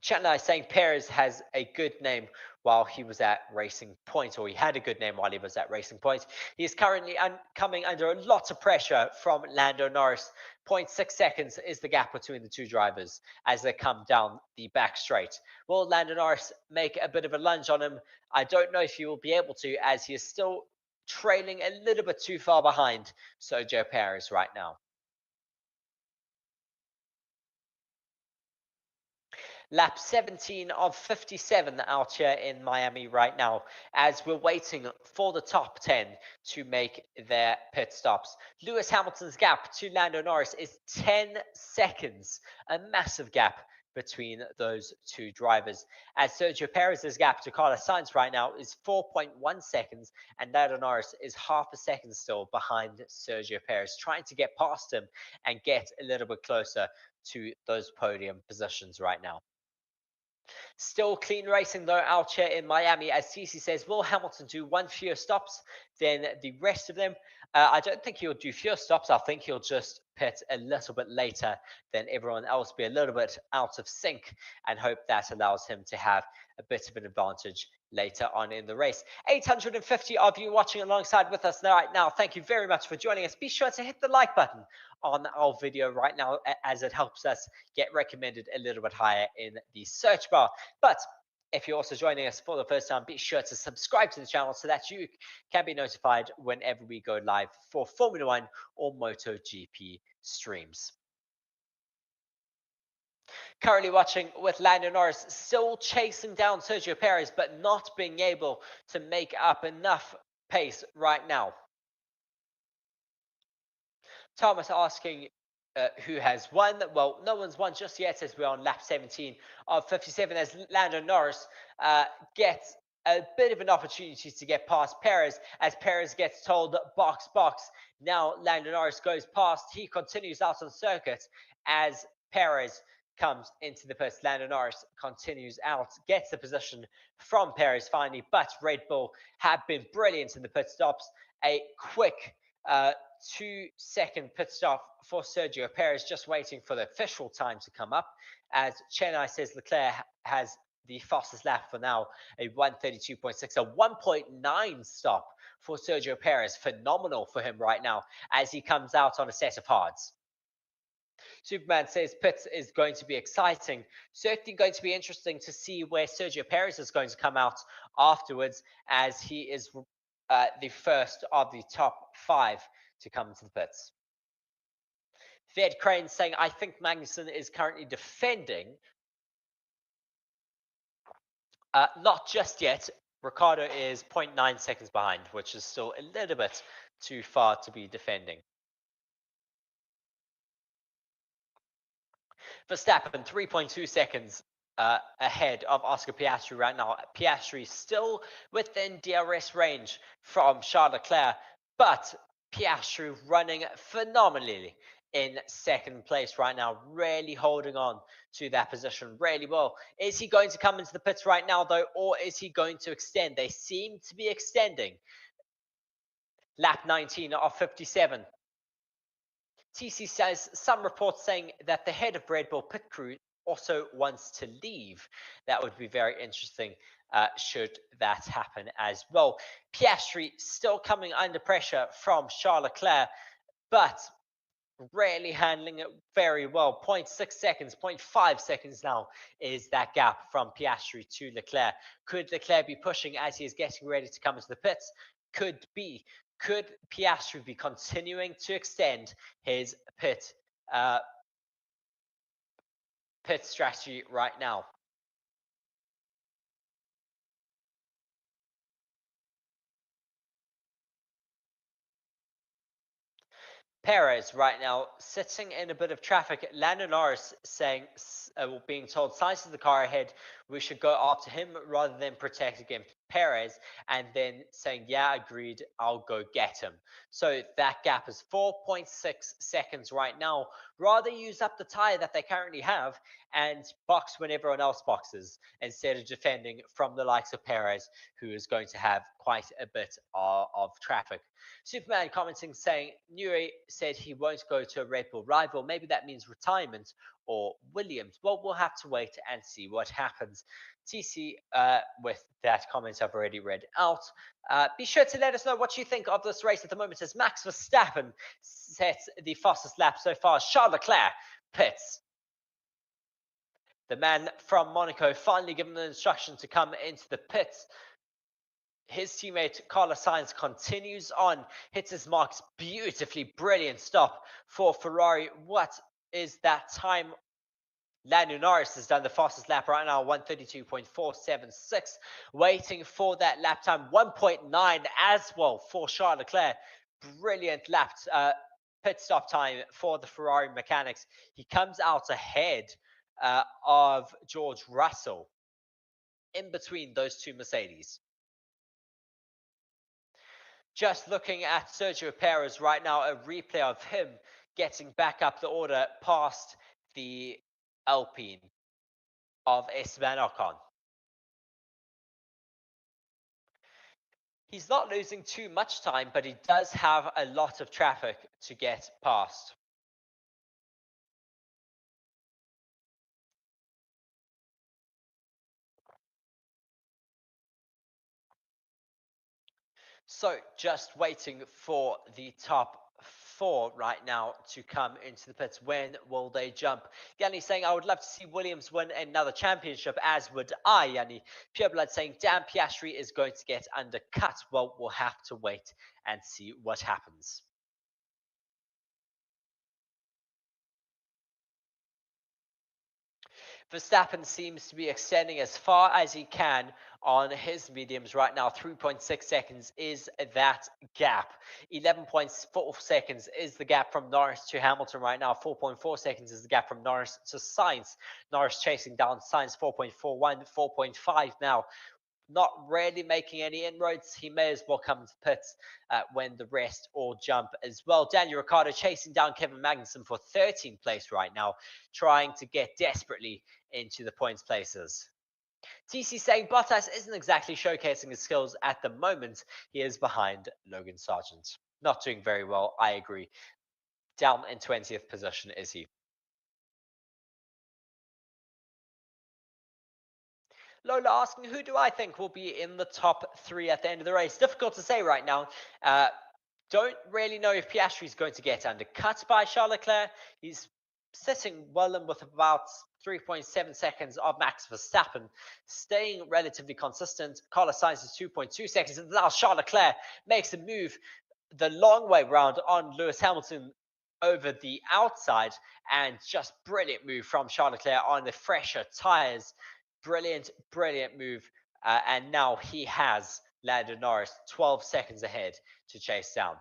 Shanghai is saying Perez has a good name while he was at Racing Point, or he had a good name while he was at Racing Point. He is currently coming under a lot of pressure from Lando Norris. 0.6 seconds is the gap between the two drivers as they come down the back straight. Will Lando Norris make a bit of a lunge on him? I don't know if he will be able to, as he is still trailing a little bit too far behind Sergio Perez right now. Lap 17 of 57 out here in Miami right now, as we're waiting for the top 10 to make their pit stops. Lewis Hamilton's gap to Lando Norris is 10 seconds, a massive gap between those two drivers, as Sergio Perez's gap to Carlos Sainz right now is 4.1 seconds, and Lando Norris is half a second still behind Sergio Perez, trying to get past him and get a little bit closer to those podium positions right now. Still clean racing though out here in Miami, as CC says, will Hamilton do one fewer stops than the rest of them? I don't think he'll do fewer stops. I think he'll just pit a little bit later than everyone else, be a little bit out of sync, and hope that allows him to have a bit of an advantage later on in the race. 850 of you watching alongside with us right now. Thank you very much for joining us. Be sure to hit the like button on our video right now, as it helps us get recommended a little bit higher in the search bar. But if you're also joining us for the first time, be sure to subscribe to the channel so that you can be notified whenever we go live for Formula 1 or Moto GP streams. Currently watching with Lando Norris still chasing down Sergio Perez, but not being able to make up enough pace right now. Thomas asking who has won. Well, no one's won just yet, as we're on lap 17 of 57, as Lando Norris gets a bit of an opportunity to get past Perez, as Perez gets told box, box. Now Lando Norris goes past. He continues out on circuit as Perez comes into the pits. Lando Norris continues out, gets the position from Perez finally, but Red Bull have been brilliant in the pit stops. A quick 2-second pit stop for Sergio Perez, just waiting for the official time to come up, as Shanghai says Leclerc has the fastest lap for now, a 1:32.6, a 1.9 stop for Sergio Perez. Phenomenal for him right now as he comes out on a set of hards. Superman says pits is going to be exciting. Certainly going to be interesting to see where Sergio Perez is going to come out afterwards, as he is the first of the top 5 to come into the pits. Fed Crane saying, I think Magnussen is currently defending. Not just yet. Ricciardo is 0.9 seconds behind, which is still a little bit too far to be defending. Verstappen, 3.2 seconds ahead of Oscar Piastri right now. Piastri still within DRS range from Charles Leclerc, but Piastri running phenomenally in second place right now, really holding on to that position really well. Is he going to come into the pits right now though, or is he going to extend? They seem to be extending. Lap 19 of 57. TC says some reports saying that the head of Red Bull pit crew also wants to leave. That would be very interesting should that happen as well. Piastri still coming under pressure from Charles Leclerc, but really handling it very well. 0.6 seconds, 0.5 seconds now is that gap from Piastri to Leclerc. Could Leclerc be pushing as he is getting ready to come into the pits? Could be. Could Piastri be continuing to extend his pit strategy right now? Perez right now sitting in a bit of traffic. Lando Norris saying, being told, size of the car ahead, we should go after him rather than protect him. Perez, and then saying, yeah, agreed, I'll go get him. So that gap is 4.6 seconds right now. Rather use up the tire that they currently have and box when everyone else boxes, instead of defending from the likes of Perez, who is going to have quite a bit of traffic. Superman commenting saying, Newey said he won't go to a Red Bull rival. Maybe that means retirement or Williams. Well, we'll have to wait and see what happens. TC, with that comment I've already read out. Be sure to let us know what you think of this race at the moment, as Max Verstappen sets the fastest lap so far. Charles Leclerc pits. The man from Monaco finally given the instruction to come into the pits. His teammate Carlos Sainz continues on, hits his marks beautifully. Brilliant stop for Ferrari. What is that time? Lando Norris has done the fastest lap right now, 132.476. Waiting for that lap time, 1.9 as well for Charles Leclerc. Brilliant pit stop time for the Ferrari mechanics. He comes out ahead of George Russell in between those two Mercedes. Just looking at Sergio Perez right now, a replay of him getting back up the order past the Alpine of Esteban Ocon. He's not losing too much time, but he does have a lot of traffic to get past. So just waiting for the top four right now to come into the pits. When will they jump? Yanni saying, I would love to see Williams win another championship, as would I, Yanni. Pure Blood saying, damn, Piastri is going to get undercut. Well, we'll have to wait and see what happens. Verstappen seems to be extending as far as he can on his mediums right now. 3.6 seconds is that gap. 11.4 seconds is the gap from Norris to Hamilton right now. 4.4 seconds is the gap from Norris to Sainz. Norris chasing down Sainz, 4.41, 4.5 now. Not really making any inroads. He may as well come to pits when the rest all jump as well. Daniel Ricciardo chasing down Kevin Magnussen for 13th place right now, trying to get desperately into the points places. TC saying Bottas isn't exactly showcasing his skills at the moment. He is behind Logan Sargent. Not doing very well, I agree. Down in 20th position is he. Lola asking, who do I think will be in the top three at the end of the race? Difficult to say right now. Don't really know if Piastri is going to get undercut by Charles Leclerc. He's sitting well in with about 3.7 seconds of Max Verstappen, staying relatively consistent. Carlos Sainz is 2.2 seconds, and now Charles Leclerc makes a move the long way round on Lewis Hamilton over the outside, and just brilliant move from Charles Leclerc on the fresher tires. Brilliant move, and now he has Lando Norris 12 seconds ahead to chase down.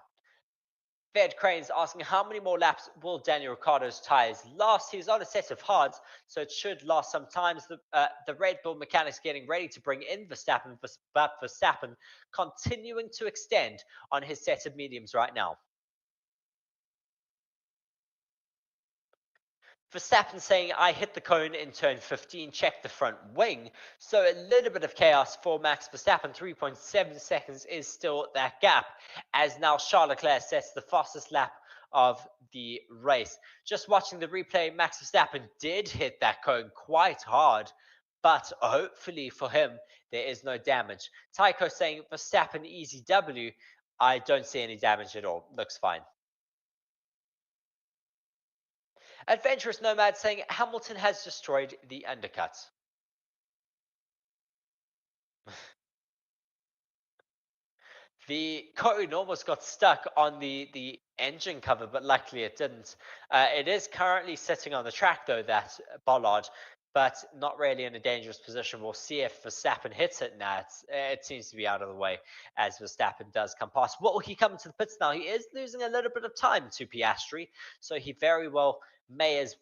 Fed Cranes asking, how many more laps will Daniel Ricciardo's tires last? He's on a set of hards, so it should last some time. The Red Bull mechanics getting ready to bring in Verstappen, but Verstappen continuing to extend on his set of mediums right now. Verstappen saying, I hit the cone in turn 15, check the front wing. So a little bit of chaos for Max Verstappen. 3.7 seconds is still that gap, as now Charles Leclerc sets the fastest lap of the race. Just watching the replay, Max Verstappen did hit that cone quite hard, but hopefully for him, there is no damage. Tycho saying, Verstappen easy W. I don't see any damage at all. Looks fine. Adventurous Nomad saying Hamilton has destroyed the undercut. The cone almost got stuck on the engine cover, but luckily it didn't. It is currently sitting on the track, though, that bollard, but not really in a dangerous position. We'll see if Verstappen hits it now. It seems to be out of the way as Verstappen does come past. Will he come into the pits now? He is losing a little bit of time to Piastri, so he very well may as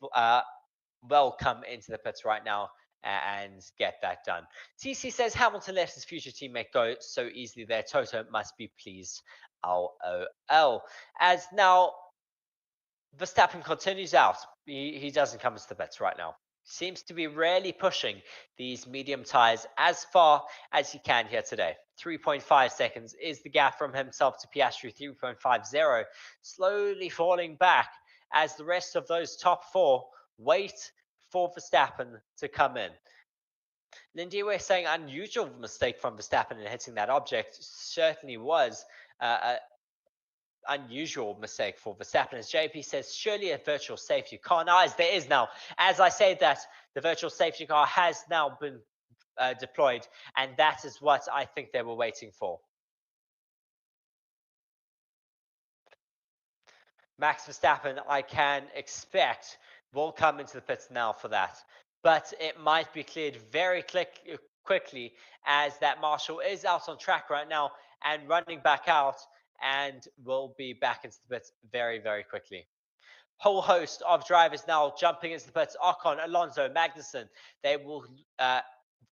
well come into the pits right now and get that done. TC says Hamilton let his future teammate go so easily there. Toto must be pleased. LOL. As now Verstappen continues out. He doesn't come into the pits right now. Seems to be really pushing these medium tyres as far as he can here today. 3.5 seconds is the gap from himself to Piastri, 3.50. Slowly falling back as the rest of those top four wait for Verstappen to come in. Lindy, we're saying unusual mistake from Verstappen in hitting that object. Certainly was a unusual mistake for Verstappen. As JP says, surely a virtual safety car. Now, as there is now, as I say that, the virtual safety car has now been deployed, and that is what I think they were waiting for. Max Verstappen, I can expect, will come into the pits now for that. But it might be cleared very quickly, as that Marshall is out on track right now and running back out, and will be back into the pits very, very quickly. Whole host of drivers now jumping into the pits. Ocon, Alonso, Magnussen. They will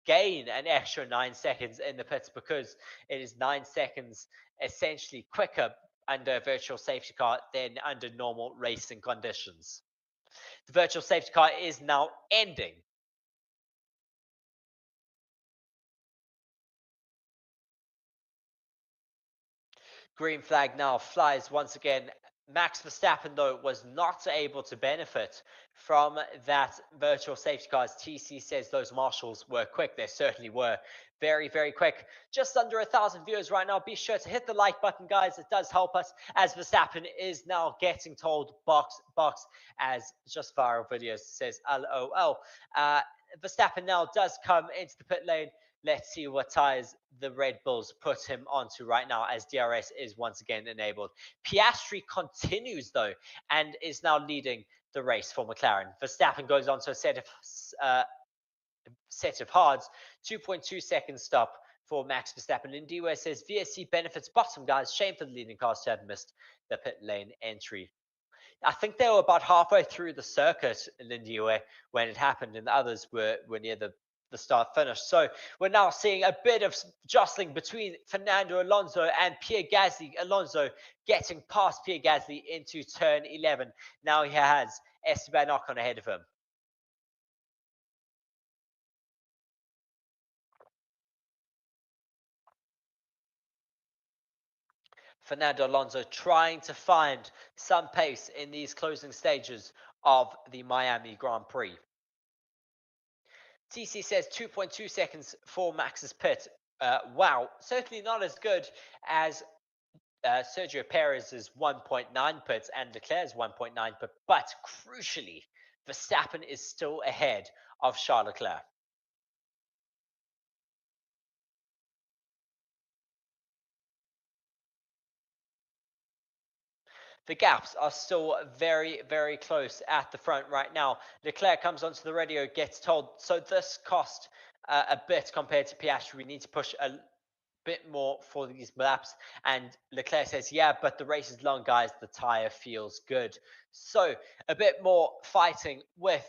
gain an extra 9 seconds in the pits because it is 9 seconds essentially quicker under a virtual safety car than under normal racing conditions. The virtual safety car is now ending. Green flag now flies once again. Max Verstappen, though, was not able to benefit from that virtual safety car. As TC says, those marshals were quick. They certainly were very, very quick. Just under 1,000 viewers right now. Be sure to hit the like button, guys. It does help us, as Verstappen is now getting told box, box, as Just Viral Videos says LOL. Verstappen now does come into the pit lane. Let's see what tires the Red Bulls put him onto right now, as DRS is once again enabled. Piastri continues, though, and is now leading the race for McLaren. Verstappen goes on to a set of hards. 2.2 second stop for Max Verstappen. Lindiwe says VSC benefits bottom, guys. Shame for the leading cars to have missed the pit lane entry. I think they were about halfway through the circuit in Lindiwe when it happened, and the others were near the start finish. So we're now seeing a bit of jostling between Fernando Alonso and Pierre Gasly. Alonso getting past Pierre Gasly into turn 11. Now he has Esteban Ocon ahead of him. Fernando Alonso trying to find some pace in these closing stages of the Miami Grand Prix. TC says 2.2 seconds for Max's pit. Wow, certainly not as good as Sergio Perez's 1.9 pits and Leclerc's 1.9 pit, but crucially, Verstappen is still ahead of Charles Leclerc. The gaps are still very, very close at the front right now. Leclerc comes onto the radio, gets told, so this cost a bit compared to Piastri. We need to push a bit more for these laps. And Leclerc says, yeah, but the race is long, guys. The tire feels good. So a bit more fighting with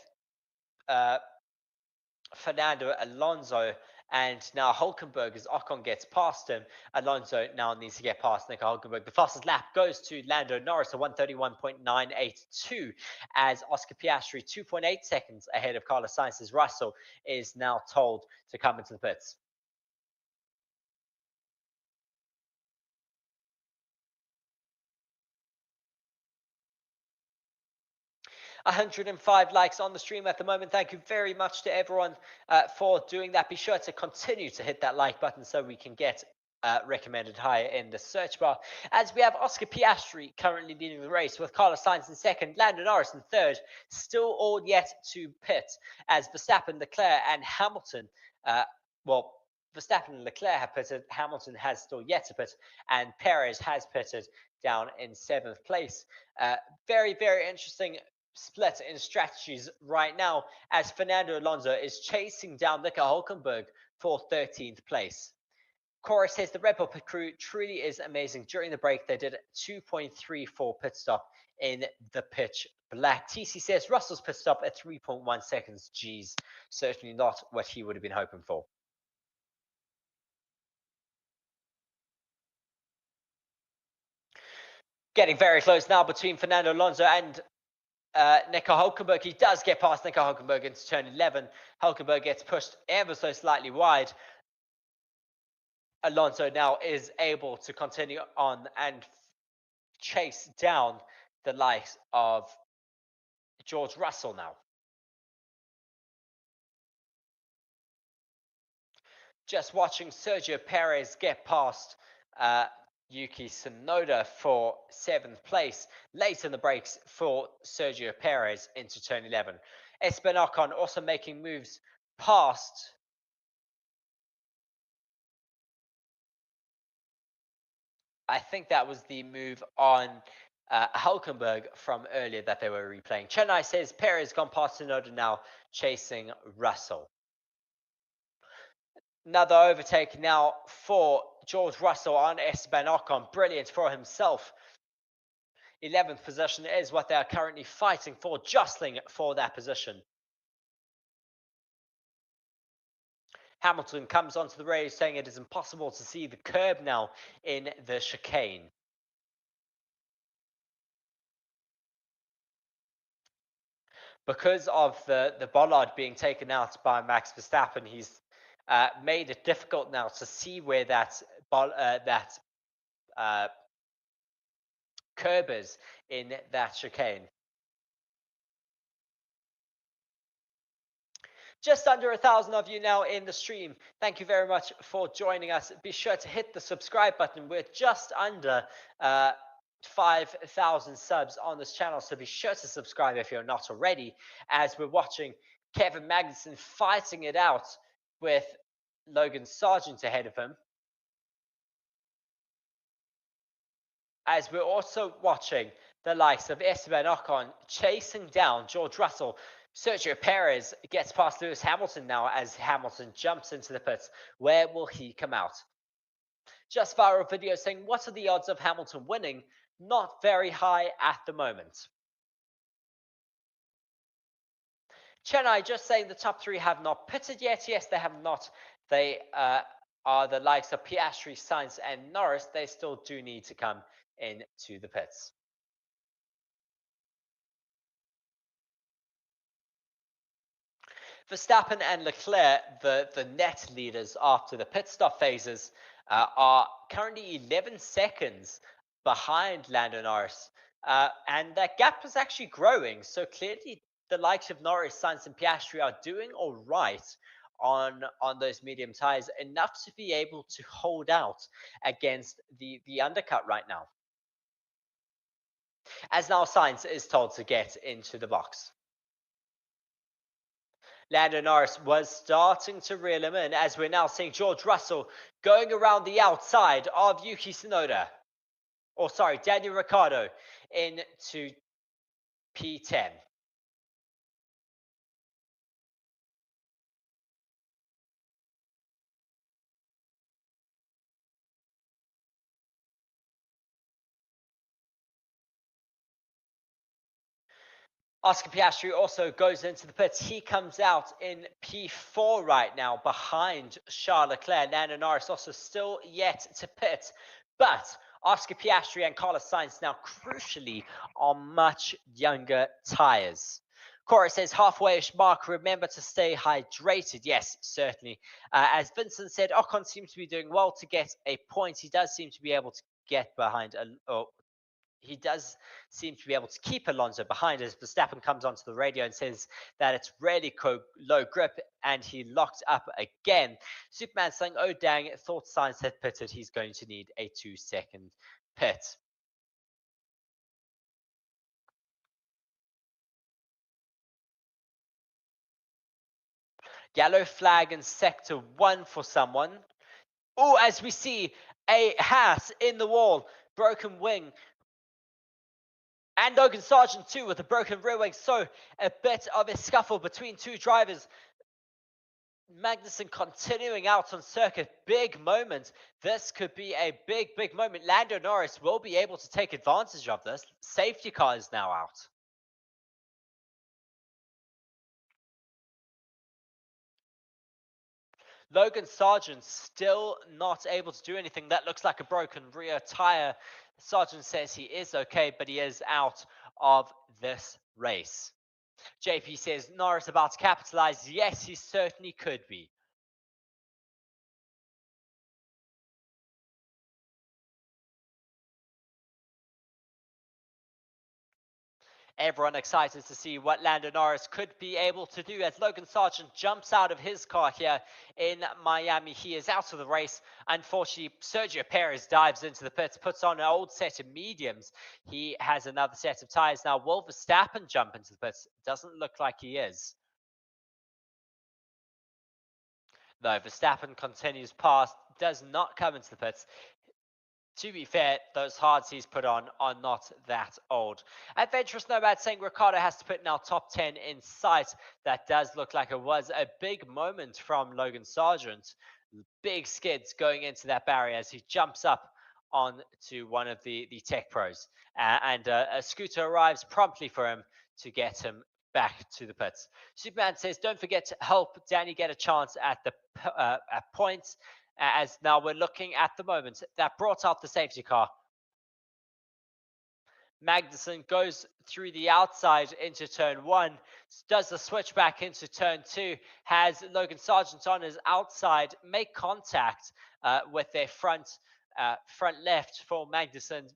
Fernando Alonso. And now Hulkenberg, as Ocon gets past him, Alonso now needs to get past Nico Hulkenberg. The fastest lap goes to Lando Norris, a 1:31.982, as Oscar Piastri, 2.8 seconds ahead of Carlos Sainz. Russell is now told to come into the pits. $105 likes on the stream at the moment. Thank you very much to everyone for doing that. Be sure to continue to hit that like button so we can get recommended higher in the search bar. As we have Oscar Piastri currently leading the race, with Carlos Sainz in second, Lando Norris in third, still all yet to pit, as Verstappen, Leclerc, and Hamilton, Verstappen and Leclerc have pitted, Hamilton has still yet to pit, and Perez has pitted down in 7th place. Very, very interesting split in strategies right now, as Fernando Alonso is chasing down Nico Hulkenberg for 13th place. Cora says the Red Bull pit crew truly is amazing. During the break, they did a 2.34 pit stop in the pitch black. TC says Russell's pit stop at 3.1 seconds. Geez, certainly not what he would have been hoping for. Getting very close now between Fernando Alonso and Nico Hülkenberg. He does get past Nico Hülkenberg into turn 11. Hülkenberg gets pushed ever so slightly wide. Alonso now is able to continue on and chase down the likes of George Russell now. Just watching Sergio Perez get past Yuki Tsunoda for 7th place. Late in the breaks for Sergio Perez into turn 11. Esteban Ocon also making moves past I think that was the move on Hülkenberg from earlier that they were replaying. Chennai says Perez gone past Tsunoda now, chasing Russell. Another overtake now for George Russell on Esteban Ocon. Brilliant for himself. 11th position is what they are currently fighting for, jostling for that position. Hamilton comes onto the radio saying it is impossible to see the curb now in the chicane. Because of the bollard being taken out by Max Verstappen, he's made it difficult now to see where that curb is in that chicane. Just under 1,000 of you now in the stream. Thank you very much for joining us. Be sure to hit the subscribe button. We're just under 5,000 subs on this channel, so be sure to subscribe if you're not already, as we're watching Kevin Magnussen fighting it out with Logan Sargent ahead of him, as we're also watching the likes of Esteban Ocon chasing down George Russell. Sergio Perez gets past Lewis Hamilton now as Hamilton jumps into the pits. Where will he come out? Just viral video saying, what are the odds of Hamilton winning? Not very high at the moment. Chennai just saying the top 3 have not pitted yet. Yes, they have not. They are the likes of Piastri, Sainz, and Norris. They still do need to come into the pits. Verstappen and Leclerc, the net leaders after the pit stop phases, are currently 11 seconds behind Lando Norris. And that gap is actually growing. So clearly the likes of Norris, Sainz, and Piastri are doing all right on those medium tires, enough to be able to hold out against the undercut right now. As now Sainz is told to get into the box. Lando Norris was starting to reel him in, as we're now seeing George Russell going around the outside of Yuki Tsunoda. Or sorry, Daniel Ricciardo into P10. Oscar Piastri also goes into the pits. He comes out in P4 right now behind Charles Leclerc. Lando Norris also still yet to pit. But Oscar Piastri and Carlos Sainz now crucially on much younger tyres. Cora says halfway-ish mark, remember to stay hydrated. Yes, certainly. As Vincent said, Ocon seems to be doing well to get a point. He does seem to be able to get behind he does seem to be able to keep Alonso behind as Verstappen comes onto the radio and says that it's really low grip and he locked up again. Superman saying, oh dang, thought Sainz had pitted. He's going to need a 2-second pit. Yellow flag in sector 1 for someone. Oh, as we see a Haas in the wall, broken wing. And Logan Sargent too with a broken rear wing. So a bit of a scuffle between two drivers. Magnussen continuing out on circuit, big moment. This could be a big moment. Lando Norris will be able to take advantage of this. Safety car is now out. Logan Sargent still not able to do anything. That looks like a broken rear tire. Sargent says he is okay, but he is out of this race. JP says Norris about to capitalize. Yes, he certainly could be. Everyone excited to see what Lando Norris could be able to do as Logan Sargent jumps out of his car here in Miami. He is out of the race. Unfortunately, Sergio Perez dives into the pits, puts on an old set of mediums. He has another set of tires now. Will Verstappen jump into the pits? Doesn't look like he is. No, Verstappen continues past, does not come into the pits. To be fair, those hards he's put on are not that old. Adventurous Nomad saying Ricciardo has to put now top 10 in sight. That does look like it was a big moment from Logan Sargent. Big skids going into that barrier as he jumps up onto one of the tech pros. And a scooter arrives promptly for him to get him back to the pits. Superman says, don't forget to help Danny get a chance at the at points. As now we're looking at the moment that brought out the safety car. Magnussen goes through the outside into turn 1, does the switch back into turn 2, has Logan Sargent on his outside, make contact with their front left for Magnussen,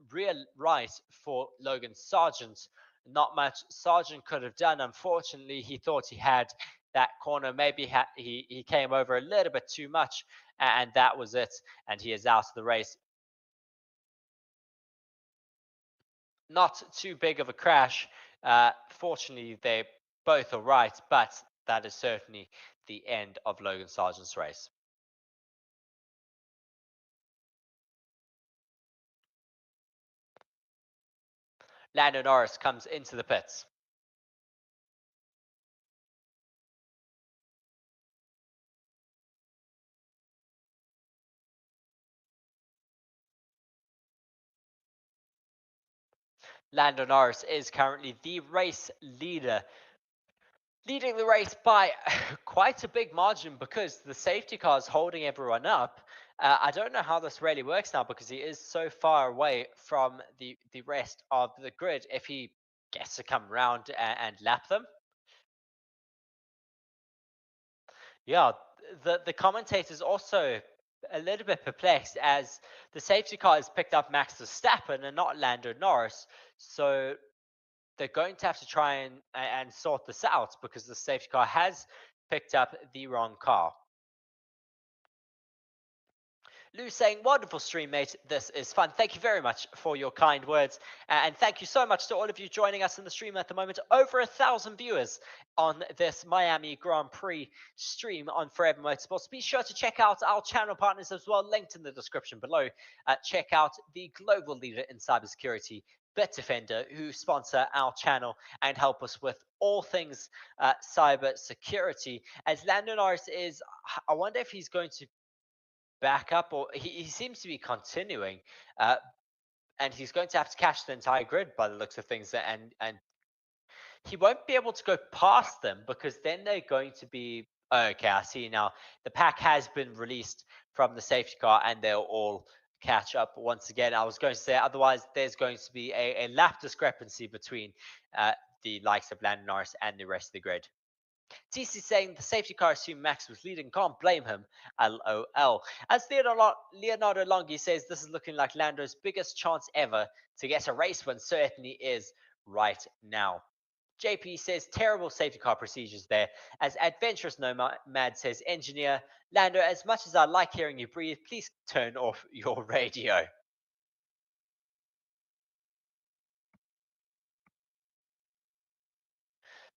rear right for Logan Sargent. Not much Sargent could have done. Unfortunately, he thought he had that corner. Maybe he came over a little bit too much, and that was it. And he is out of the race. Not too big of a crash. Fortunately, they both are right, but that is certainly the end of Logan Sargent's race. Lando Norris comes into the pits. Lando Norris is currently the race leader, leading the race by quite a big margin because the safety car is holding everyone up. I don't know how this really works now because he is so far away from the rest of the grid. If he gets to come around and lap them. Yeah, the commentators also a little bit perplexed as the safety car has picked up Max Verstappen and not Lando Norris. So they're going to have to try and sort this out because the safety car has picked up the wrong car. Lou saying, wonderful stream, mate. This is fun. Thank you very much for your kind words. And thank you so much to all of you joining us in the stream at the moment. Over 1,000 viewers on this Miami Grand Prix stream on Forever Motorsports. Be sure to check out our channel partners as well, linked in the description below. Check out the global leader in cybersecurity, BITDEFENDER, who sponsor our channel and help us with all things cyber security. As Lando Norris is, I wonder if he's going to back up, or he seems to be continuing, and he's going to have to catch the entire grid by the looks of things, and he won't be able to go past them because then they're going to be okay. I see now the pack has been released from the safety car and they'll all catch up once again. I was going to say otherwise there's going to be a lap discrepancy between the likes of Lando Norris and the rest of the grid. TC saying the safety car assumed Max was leading, can't blame him, LOL. As Leonardo Longhi says, this is looking like Lando's biggest chance ever to get a race win, certainly is right now. JP says terrible safety car procedures there. As Adventurous Nomad says, engineer, Lando, as much as I like hearing you breathe, please turn off your radio.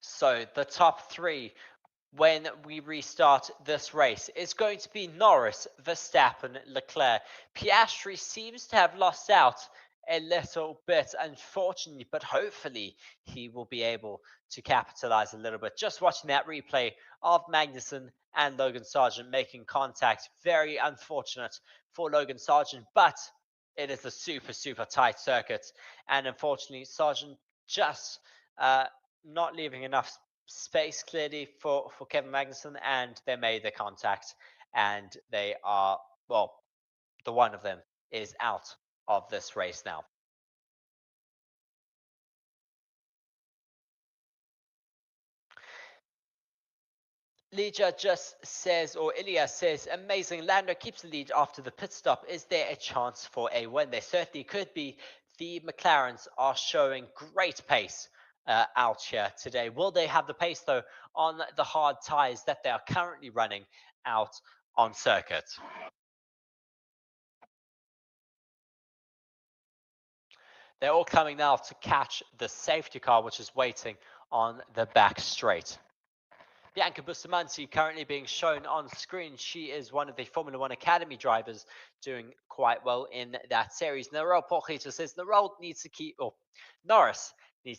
So the top 3 when we restart this race is going to be Norris, Verstappen, Leclerc. Piastri seems to have lost out a little bit, unfortunately, but hopefully he will be able to capitalize a little bit. Just watching that replay of Magnussen and Logan Sargent making contact. Very unfortunate for Logan Sargent, but it is a super tight circuit, and unfortunately Sargent just not leaving enough space clearly for Kevin Magnussen, and they made the contact, and they are, well, the one of them is out of this race now. Ilya says, amazing. Lando keeps the lead after the pit stop. Is there a chance for a win? There certainly could be. The McLarens are showing great pace out here today. Will they have the pace, though, on the hard tyres that they are currently running out on circuit? They're all coming now to catch the safety car, which is waiting on the back straight. Bianca Bustamante currently being shown on screen. She is one of the Formula One Academy drivers, doing quite well in that series. Narelle Porchita says Norris needs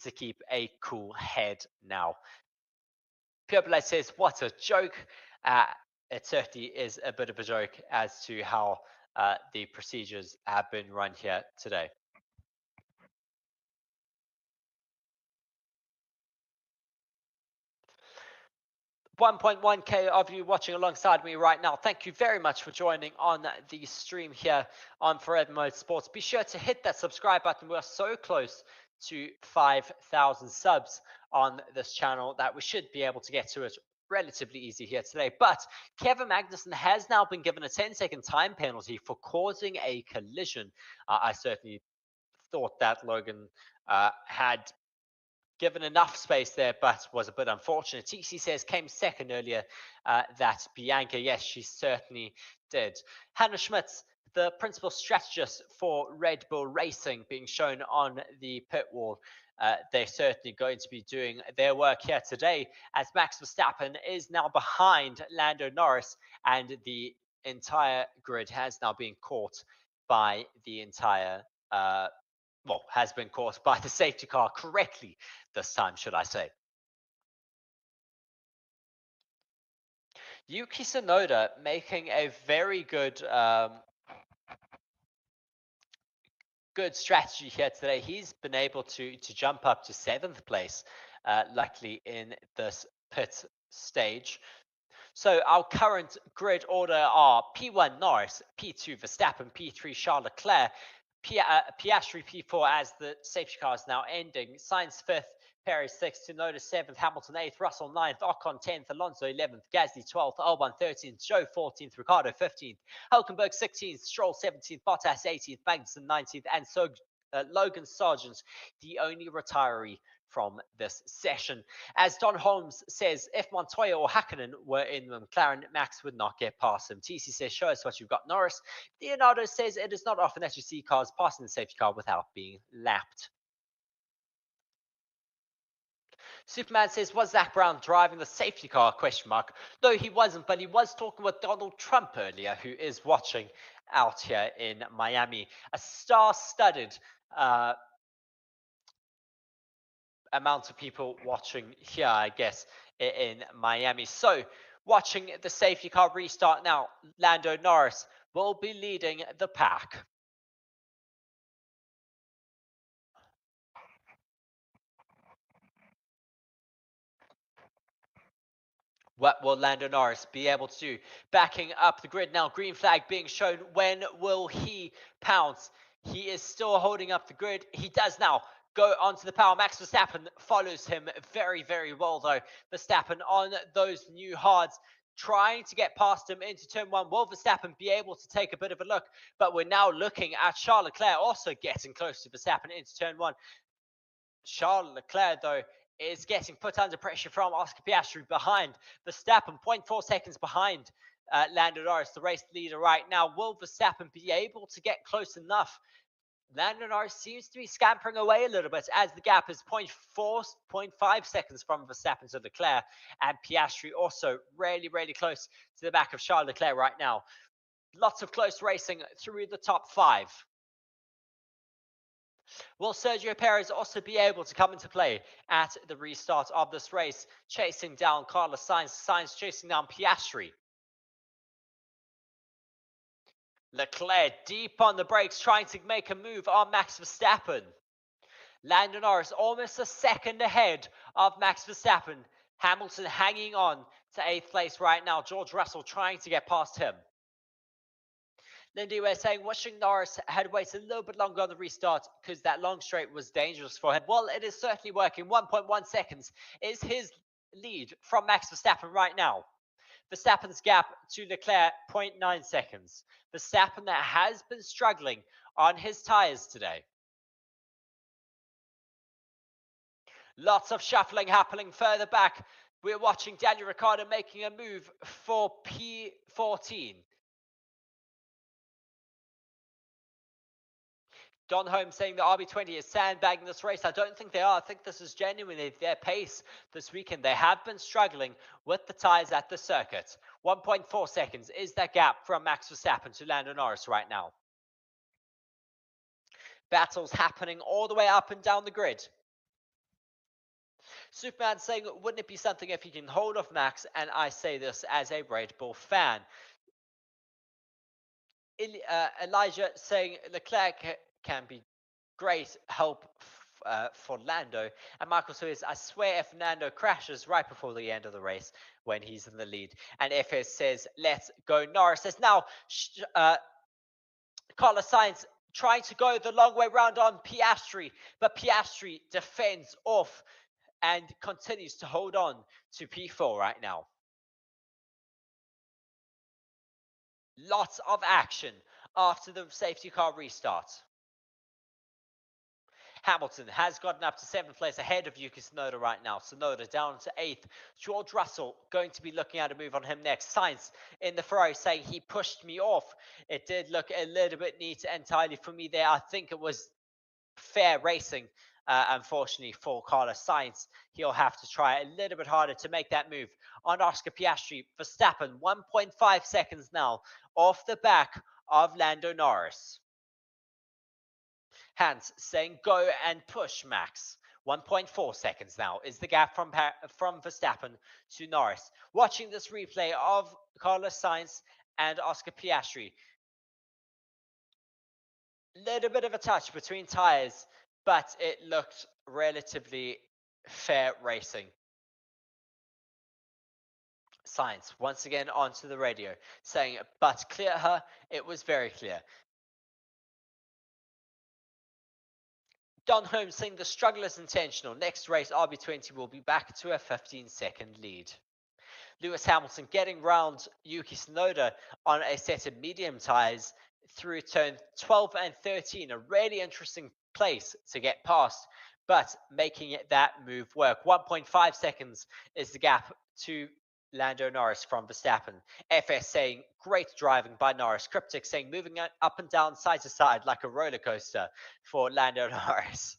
to keep a cool head now. Pure says, what a joke. It certainly is a bit of a joke as to how the procedures have been run here today. 1.1k of you watching alongside me right now. Thank you very much for joining on the stream here on Forever Motorsports. Be sure to hit that subscribe button. We're so close to 5,000 subs on this channel that we should be able to get to it relatively easy here today. But Kevin Magnussen has now been given a 10-second time penalty for causing a collision. I certainly thought that Logan had given enough space there, but was a bit unfortunate. TC says came second earlier. That Bianca, yes, she certainly did. Hannah Schmitz, the principal strategist for Red Bull Racing, being shown on the pit wall. They're certainly going to be doing their work here today, as Max Verstappen is now behind Lando Norris, and the entire grid has now been caught by the entire has been caught by the safety car correctly this time, should I say. Yuki Tsunoda making a very good good strategy here today. He's been able to jump up to 7th place, luckily, in this pit stage. So our current grid order are P1 Norris, P2 Verstappen, P3 Charles Leclerc, Piastri P4 as the safety car is now ending. Sainz 5th, Perez 6th, Tsunoda 7th, Hamilton 8th, Russell 9th, Ocon 10th, Alonso 11th, Gasly 12th, Albon 13th, Zhou 14th, Ricciardo 15th, Hülkenberg 16th, Stroll 17th, Bottas 18th, Magnussen 19th, and so Logan Sargent, the only retiree from this session. As Don Holmes says, if Montoya or Hakkinen were in the McLaren, Max would not get past him. TC says, show us what you've got, Norris. Leonardo says, it is not often that you see cars passing the safety car without being lapped. Superman says, was Zach Brown driving the safety car? Question mark. No, he wasn't, but he was talking with Donald Trump earlier, who is watching out here in Miami. A star-studded amount of people watching here, I guess, in Miami. So, watching the safety car restart now, Lando Norris will be leading the pack. What will Lando Norris be able to do? Backing up the grid now, green flag being shown. When will he pounce? He is still holding up the grid. He does now go onto the power. Max Verstappen follows him very, very well, though. Verstappen on those new hards, trying to get past him into turn 1. Will Verstappen be able to take a bit of a look? But we're now looking at Charles Leclerc also getting close to Verstappen into turn 1. Charles Leclerc, though, is getting put under pressure from Oscar Piastri behind Verstappen, 0.4 seconds behind Lando Norris, the race leader right now. Will Verstappen be able to get close enough? Lando Norris seems to be scampering away a little bit, as the gap is 0.5 seconds from Verstappen to Leclerc, and Piastri also really, really close to the back of Charles Leclerc right now. Lots of close racing through the top 5. Will Sergio Perez also be able to come into play at the restart of this race, chasing down Carlos Sainz, Sainz chasing down Piastri. Leclerc deep on the brakes, trying to make a move on Max Verstappen. Lando Norris almost a second ahead of Max Verstappen. Hamilton hanging on to 8th place right now. George Russell trying to get past him. Lindy was saying wishing Norris had waited a little bit longer on the restart because that long straight was dangerous for him. Well, it is certainly working. 1.1 seconds is his lead from Max Verstappen right now. Verstappen's gap to Leclerc, 0.9 seconds. Verstappen that has been struggling on his tyres today. Lots of shuffling happening further back. We're watching Daniel Ricciardo making a move for P14. Don Holmes saying the RB20 is sandbagging this race. I don't think they are. I think this is genuinely their pace this weekend. They have been struggling with the tyres at the circuit. 1.4 seconds is that gap from Max Verstappen to Lando Norris right now. Battles happening all the way up and down the grid. Superman saying, wouldn't it be something if he can hold off Max? And I say this as a Red Bull fan. Elijah saying Leclerc can be great help for Lando. And Michael says, I swear if Lando crashes right before the end of the race when he's in the lead. And FS says, let's go. Norris says, now Carlos Sainz trying to go the long way round on Piastri, but Piastri defends off and continues to hold on to P4 right now. Lots of action after the safety car restart. Hamilton has gotten up to 7th place ahead of Yuki Tsunoda right now. Tsunoda down to 8th. George Russell going to be looking at a move on him next. Sainz in the Ferrari saying he pushed me off. It did look a little bit neat entirely for me there. I think it was fair racing. Unfortunately for Carlos Sainz, he'll have to try a little bit harder to make that move on Oscar Piastri. Verstappen 1.5 seconds now off the back of Lando Norris. Hans saying go and push Max. 1.4 seconds now is the gap from Verstappen to Norris. Watching this replay of Carlos Sainz and Oscar Piastri. Little bit of a touch between tyres, but it looked relatively fair racing. Sainz once again onto the radio saying, but clear her, it was very clear. Don Holmes saying the struggle is intentional. Next race, RB20 will be back to a 15-second lead. Lewis Hamilton getting round Yuki Tsunoda on a set of medium tyres through turn 12 and 13. A really interesting place to get past, but making it that move work. 1.5 seconds is the gap to Lando Norris from Verstappen. FS saying great driving by Norris. Cryptic saying moving up and down side to side like a roller coaster for Lando Norris.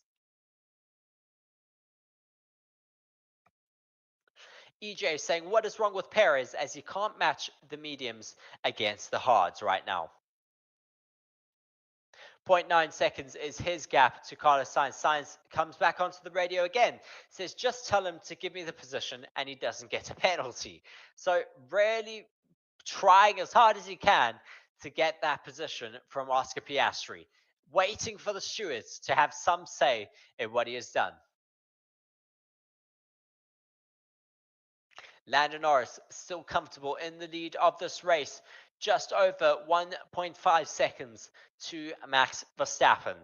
EJ saying what is wrong with Perez as he can't match the mediums against the hards right now. 0.9 seconds is his gap to Carlos Sainz. Sainz comes back onto the radio again. Says, just tell him to give me the position and he doesn't get a penalty. So really trying as hard as he can to get that position from Oscar Piastri. Waiting for the stewards to have some say in what he has done. Lando Norris still comfortable in the lead of this race. Just over 1.5 seconds to Max Verstappen.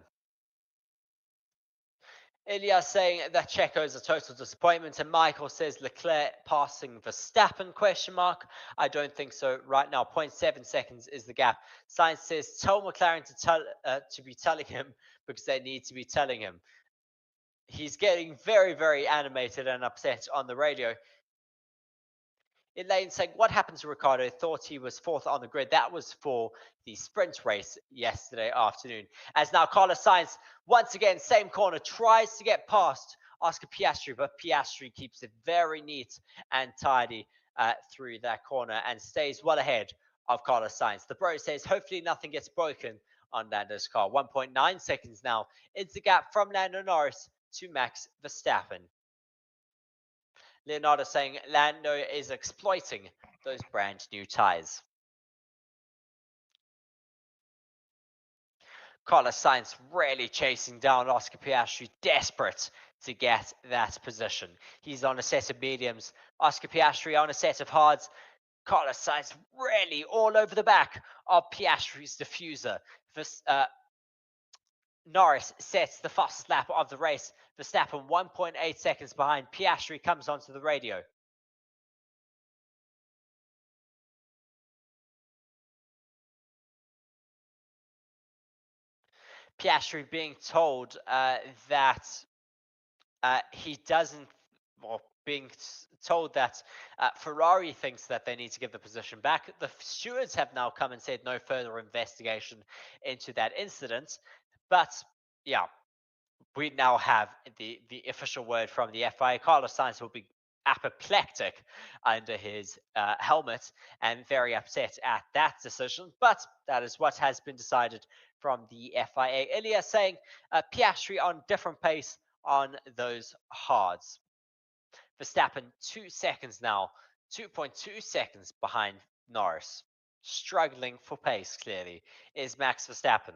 Ilya saying that Checo is a total disappointment, and Michael says Leclerc passing Verstappen, question mark. I don't think so right now. 0.7 seconds is the gap. Sainz says tell McLaren to be telling him because they need to be telling him. He's getting very, very animated and upset on the radio. Elaine saying, what happened to Ricciardo? Thought he was 4th on the grid. That was for the sprint race yesterday afternoon. As now Carlos Sainz, once again, same corner, tries to get past Oscar Piastri, but Piastri keeps it very neat and tidy through that corner and stays well ahead of Carlos Sainz. The bro says, hopefully nothing gets broken on Lando's car. 1.9 seconds now is the gap from Lando Norris to Max Verstappen. Leonardo saying Lando is exploiting those brand new tyres. Carlos Sainz really chasing down Oscar Piastri, desperate to get that position. He's on a set of mediums. Oscar Piastri on a set of hards. Carlos Sainz really all over the back of Piastri's diffuser. Norris sets the fastest lap of the race. Verstappen 1.8 seconds behind. Piastri comes onto the radio. Piastri being told that he doesn't, or being told that Ferrari thinks that they need to give the position back. The stewards have now come and said no further investigation into that incident. But yeah, we now have the official word from the FIA. Carlos Sainz will be apoplectic under his helmet and very upset at that decision. But that is what has been decided from the FIA. Ilya saying Piastri on different pace on those hards. Verstappen 2 seconds now, 2.2 seconds behind Norris. Struggling for pace, clearly, is Max Verstappen.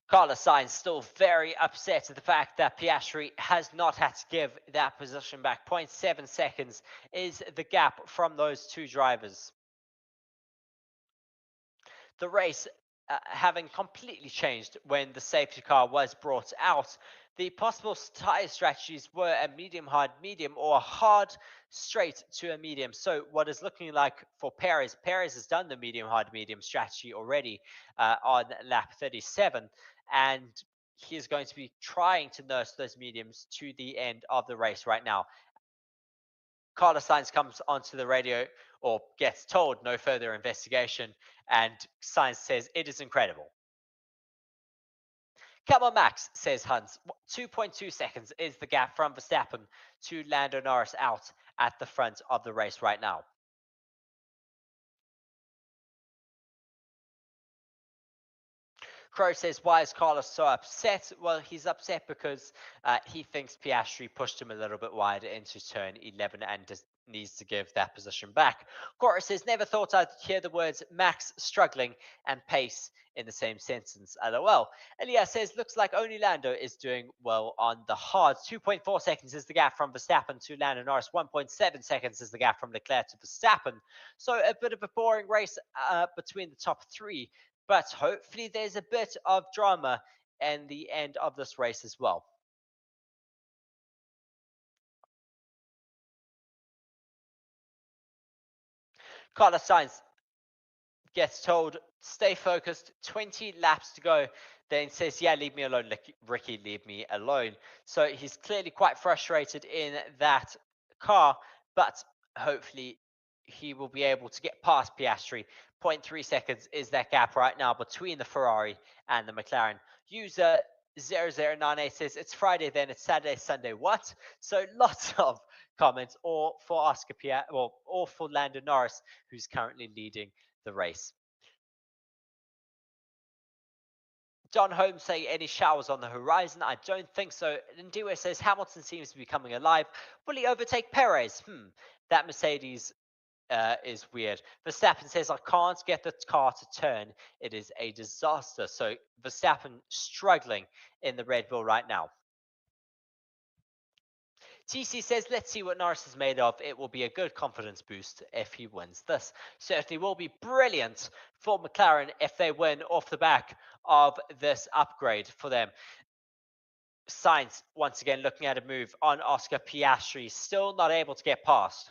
Carlos Sainz still very upset at the fact that Piastri has not had to give that position back. 0.7 seconds is the gap from those two drivers. The race having completely changed when the safety car was brought out. The possible tyre strategies were a medium, hard, medium, or a hard, straight to a medium. So what is looking like for Perez has done the medium, hard, medium strategy already on lap 37. And he is going to be trying to nurse those mediums to the end of the race right now. Carlos Sainz comes onto the radio, or gets told no further investigation, and Sainz says it is incredible. Come on, Max, says Hans. 2.2 seconds is the gap from Verstappen to Lando Norris out at the front of the race right now. Crow says, why is Carlos so upset? Well, he's upset because he thinks Piastri pushed him a little bit wider into turn 11 and needs to give that position back. Cora says, never thought I'd hear the words Max struggling and pace in the same sentence. LOL. Elias says, looks like only Lando is doing well on the hards. 2.4 seconds is the gap from Verstappen to Lando Norris. 1.7 seconds is the gap from Leclerc to Verstappen. So a bit of a boring race between the top three. But hopefully there's a bit of drama in the end of this race as well. Carlos Sainz gets told, stay focused, 20 laps to go. Then says, yeah, leave me alone, Ricky, leave me alone. So he's clearly quite frustrated in that car, but hopefully he will be able to get past Piastri. 0.3 seconds is that gap right now between the Ferrari and the McLaren. User 0098 says, it's Friday then, it's Saturday, Sunday, what? So lots of comments, or for Oscar Piastri, or for Lando Norris, who's currently leading the race. John Holmes say any showers on the horizon? I don't think so. Ndiwe says Hamilton seems to be coming alive. Will he overtake Perez? That Mercedes is weird. Verstappen says, I can't get the car to turn. It is a disaster. So Verstappen struggling in the Red Bull right now. TC says, let's see what Norris is made of. It will be a good confidence boost if he wins this. Certainly will be brilliant for McLaren if they win off the back of this upgrade for them. Sainz, once again, looking at a move on Oscar Piastri, still not able to get past.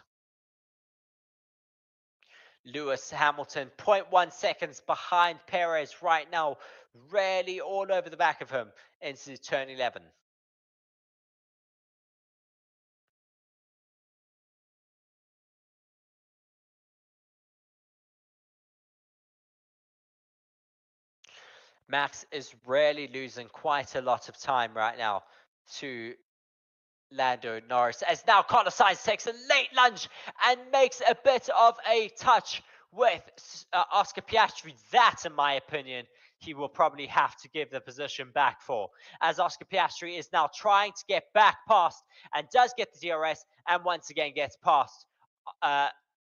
Lewis Hamilton, 0.1 seconds behind Perez right now, really all over the back of him into turn 11. Max is really losing quite a lot of time right now to Lando Norris, as now Carlos Sainz takes a late lunge and makes a bit of a touch with Oscar Piastri. That, in my opinion, he will probably have to give the position back for, as Oscar Piastri is now trying to get back past and does get the DRS and once again gets past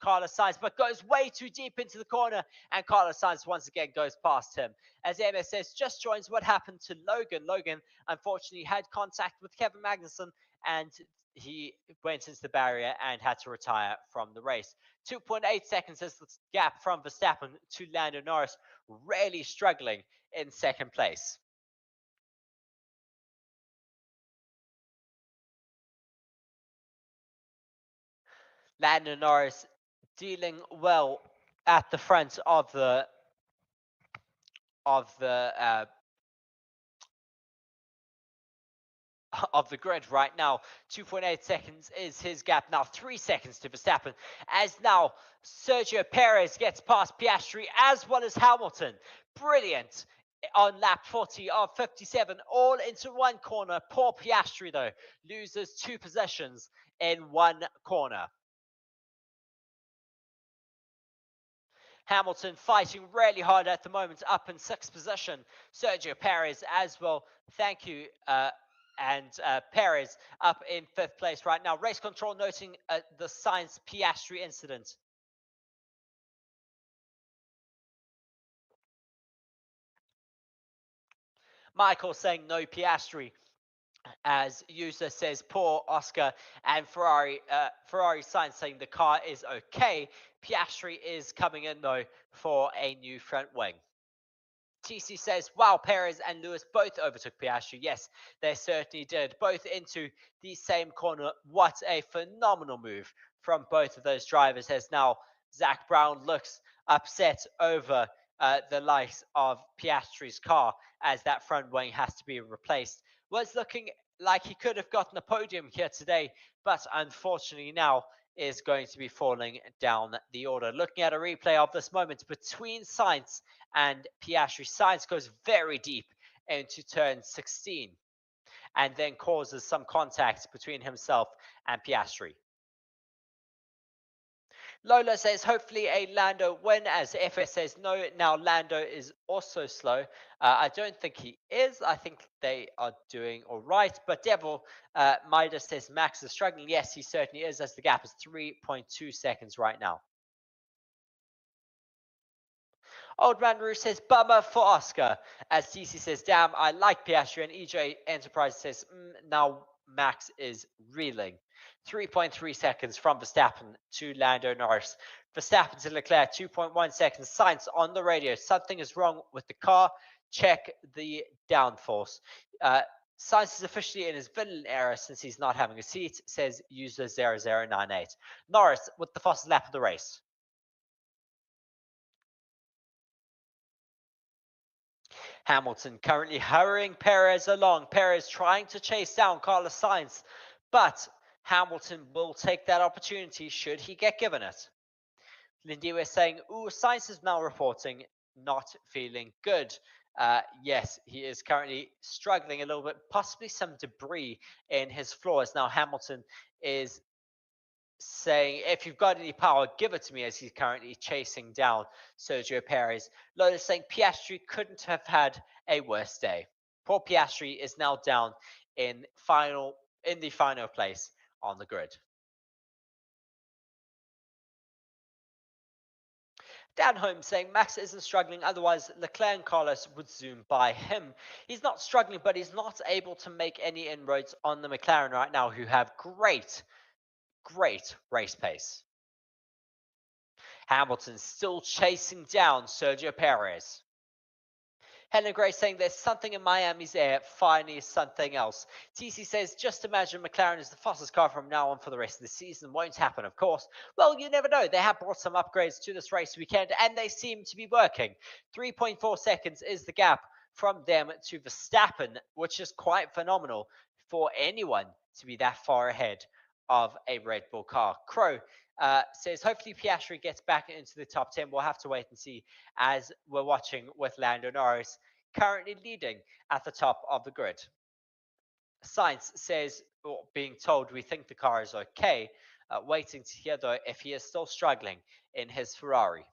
Carlos Sainz, but goes way too deep into the corner, and Carlos Sainz once again goes past him. As MSS just joins, what happened to Logan? Logan unfortunately had contact with Kevin Magnussen, and he went into the barrier and had to retire from the race. 2.8 seconds is the gap from Verstappen to Lando Norris, really struggling in second place. Lando Norris dealing well at the front of the grid right now. 2.8 seconds is his gap now. 3 seconds to Verstappen, as now Sergio Perez gets past Piastri as well as Hamilton. Brilliant on lap 40 of 57, all into one corner. Poor Piastri, though, loses 2 positions in one corner. Hamilton fighting really hard at the moment, up in 6th position. Sergio Perez as well. Thank you. And Perez up in 5th place right now. Race control noting the Sainz Piastri incident. Michael saying no Piastri, as user says poor Oscar, and Ferrari Sainz saying the car is okay. Piastri is coming in though for a new front wing. TC says, wow, Perez and Lewis both overtook Piastri. Yes, they certainly did. Both into the same corner. What a phenomenal move from both of those drivers, as now Zach Brown looks upset over the likes of Piastri's car, as that front wing has to be replaced. Was looking like he could have gotten a podium here today, but unfortunately now is going to be falling down the order. Looking at a replay of this moment between Sainz and Piastri. Sainz goes very deep into turn 16 and then causes some contact between himself and Piastri. Lola says, hopefully a Lando win, as FS says no. Now Lando is also slow. I don't think he is. I think they are doing all right. But Devil Midas says Max is struggling. Yes, he certainly is, as the gap is 3.2 seconds right now. Old Man Roo says, bummer for Oscar. As CC says, damn, I like Piastri. And EJ Enterprise says, now Max is reeling. 3.3 seconds from Verstappen to Lando Norris. Verstappen to Leclerc, 2.1 seconds. Sainz on the radio. Something is wrong with the car. Check the downforce. Sainz is officially in his villain era since he's not having a seat, says user 0098. Norris with the fastest lap of the race. Hamilton currently hurrying Perez along. Perez trying to chase down Carlos Sainz, but Hamilton will take that opportunity should he get given it. Lindy was saying, ooh, Sainz is now reporting not feeling good. Yes, he is currently struggling a little bit, possibly some debris in his floors. Now Hamilton is saying, if you've got any power, give it to me, as he's currently chasing down Sergio Perez. Lotus saying Piastri couldn't have had a worse day. Poor Piastri is now down in the final place on the grid. Dan Holmes saying Max isn't struggling, otherwise Leclerc and Carlos would zoom by him. He's not struggling, but he's not able to make any inroads on the McLaren right now, who have great race pace. Hamilton still chasing down Sergio Perez. Helen Gray saying there's something in Miami's air, finally something else. TC says, just imagine McLaren is the fastest car from now on for the rest of the season. Won't happen, of course. Well, you never know. They have brought some upgrades to this race weekend, and they seem to be working. 3.4 seconds is the gap from them to Verstappen, which is quite phenomenal for anyone to be that far ahead of a Red Bull car. Crow says, hopefully Piastri gets back into the top 10. We'll have to wait and see, as we're watching with Lando Norris currently leading at the top of the grid. Sainz says, being told we think the car is okay. Waiting to hear though if he is still struggling in his Ferrari.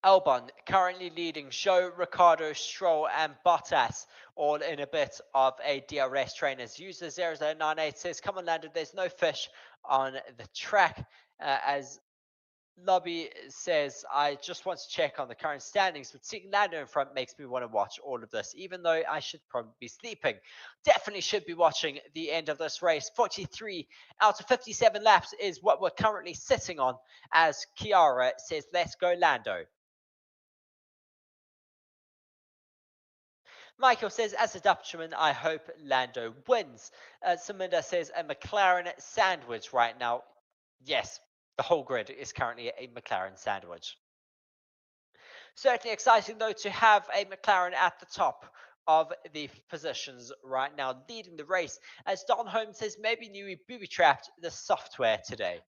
Albon currently leading Zhou, Ricciardo, Stroll, and Bottas, all in a bit of a DRS train. As user 0098 says, come on, Lando, there's no fish on the track. As Lobby says, I just want to check on the current standings, but seeing Lando in front makes me want to watch all of this, even though I should probably be sleeping. Definitely should be watching the end of this race. 43 out of 57 laps is what we're currently sitting on, as Kiara says, let's go Lando. Michael says, as a Dutchman, I hope Lando wins. Saminda says, a McLaren sandwich right now. Yes, the whole grid is currently a McLaren sandwich. Certainly exciting, though, to have a McLaren at the top of the positions right now, leading the race. As Don Holmes says, maybe Newey booby-trapped the software today.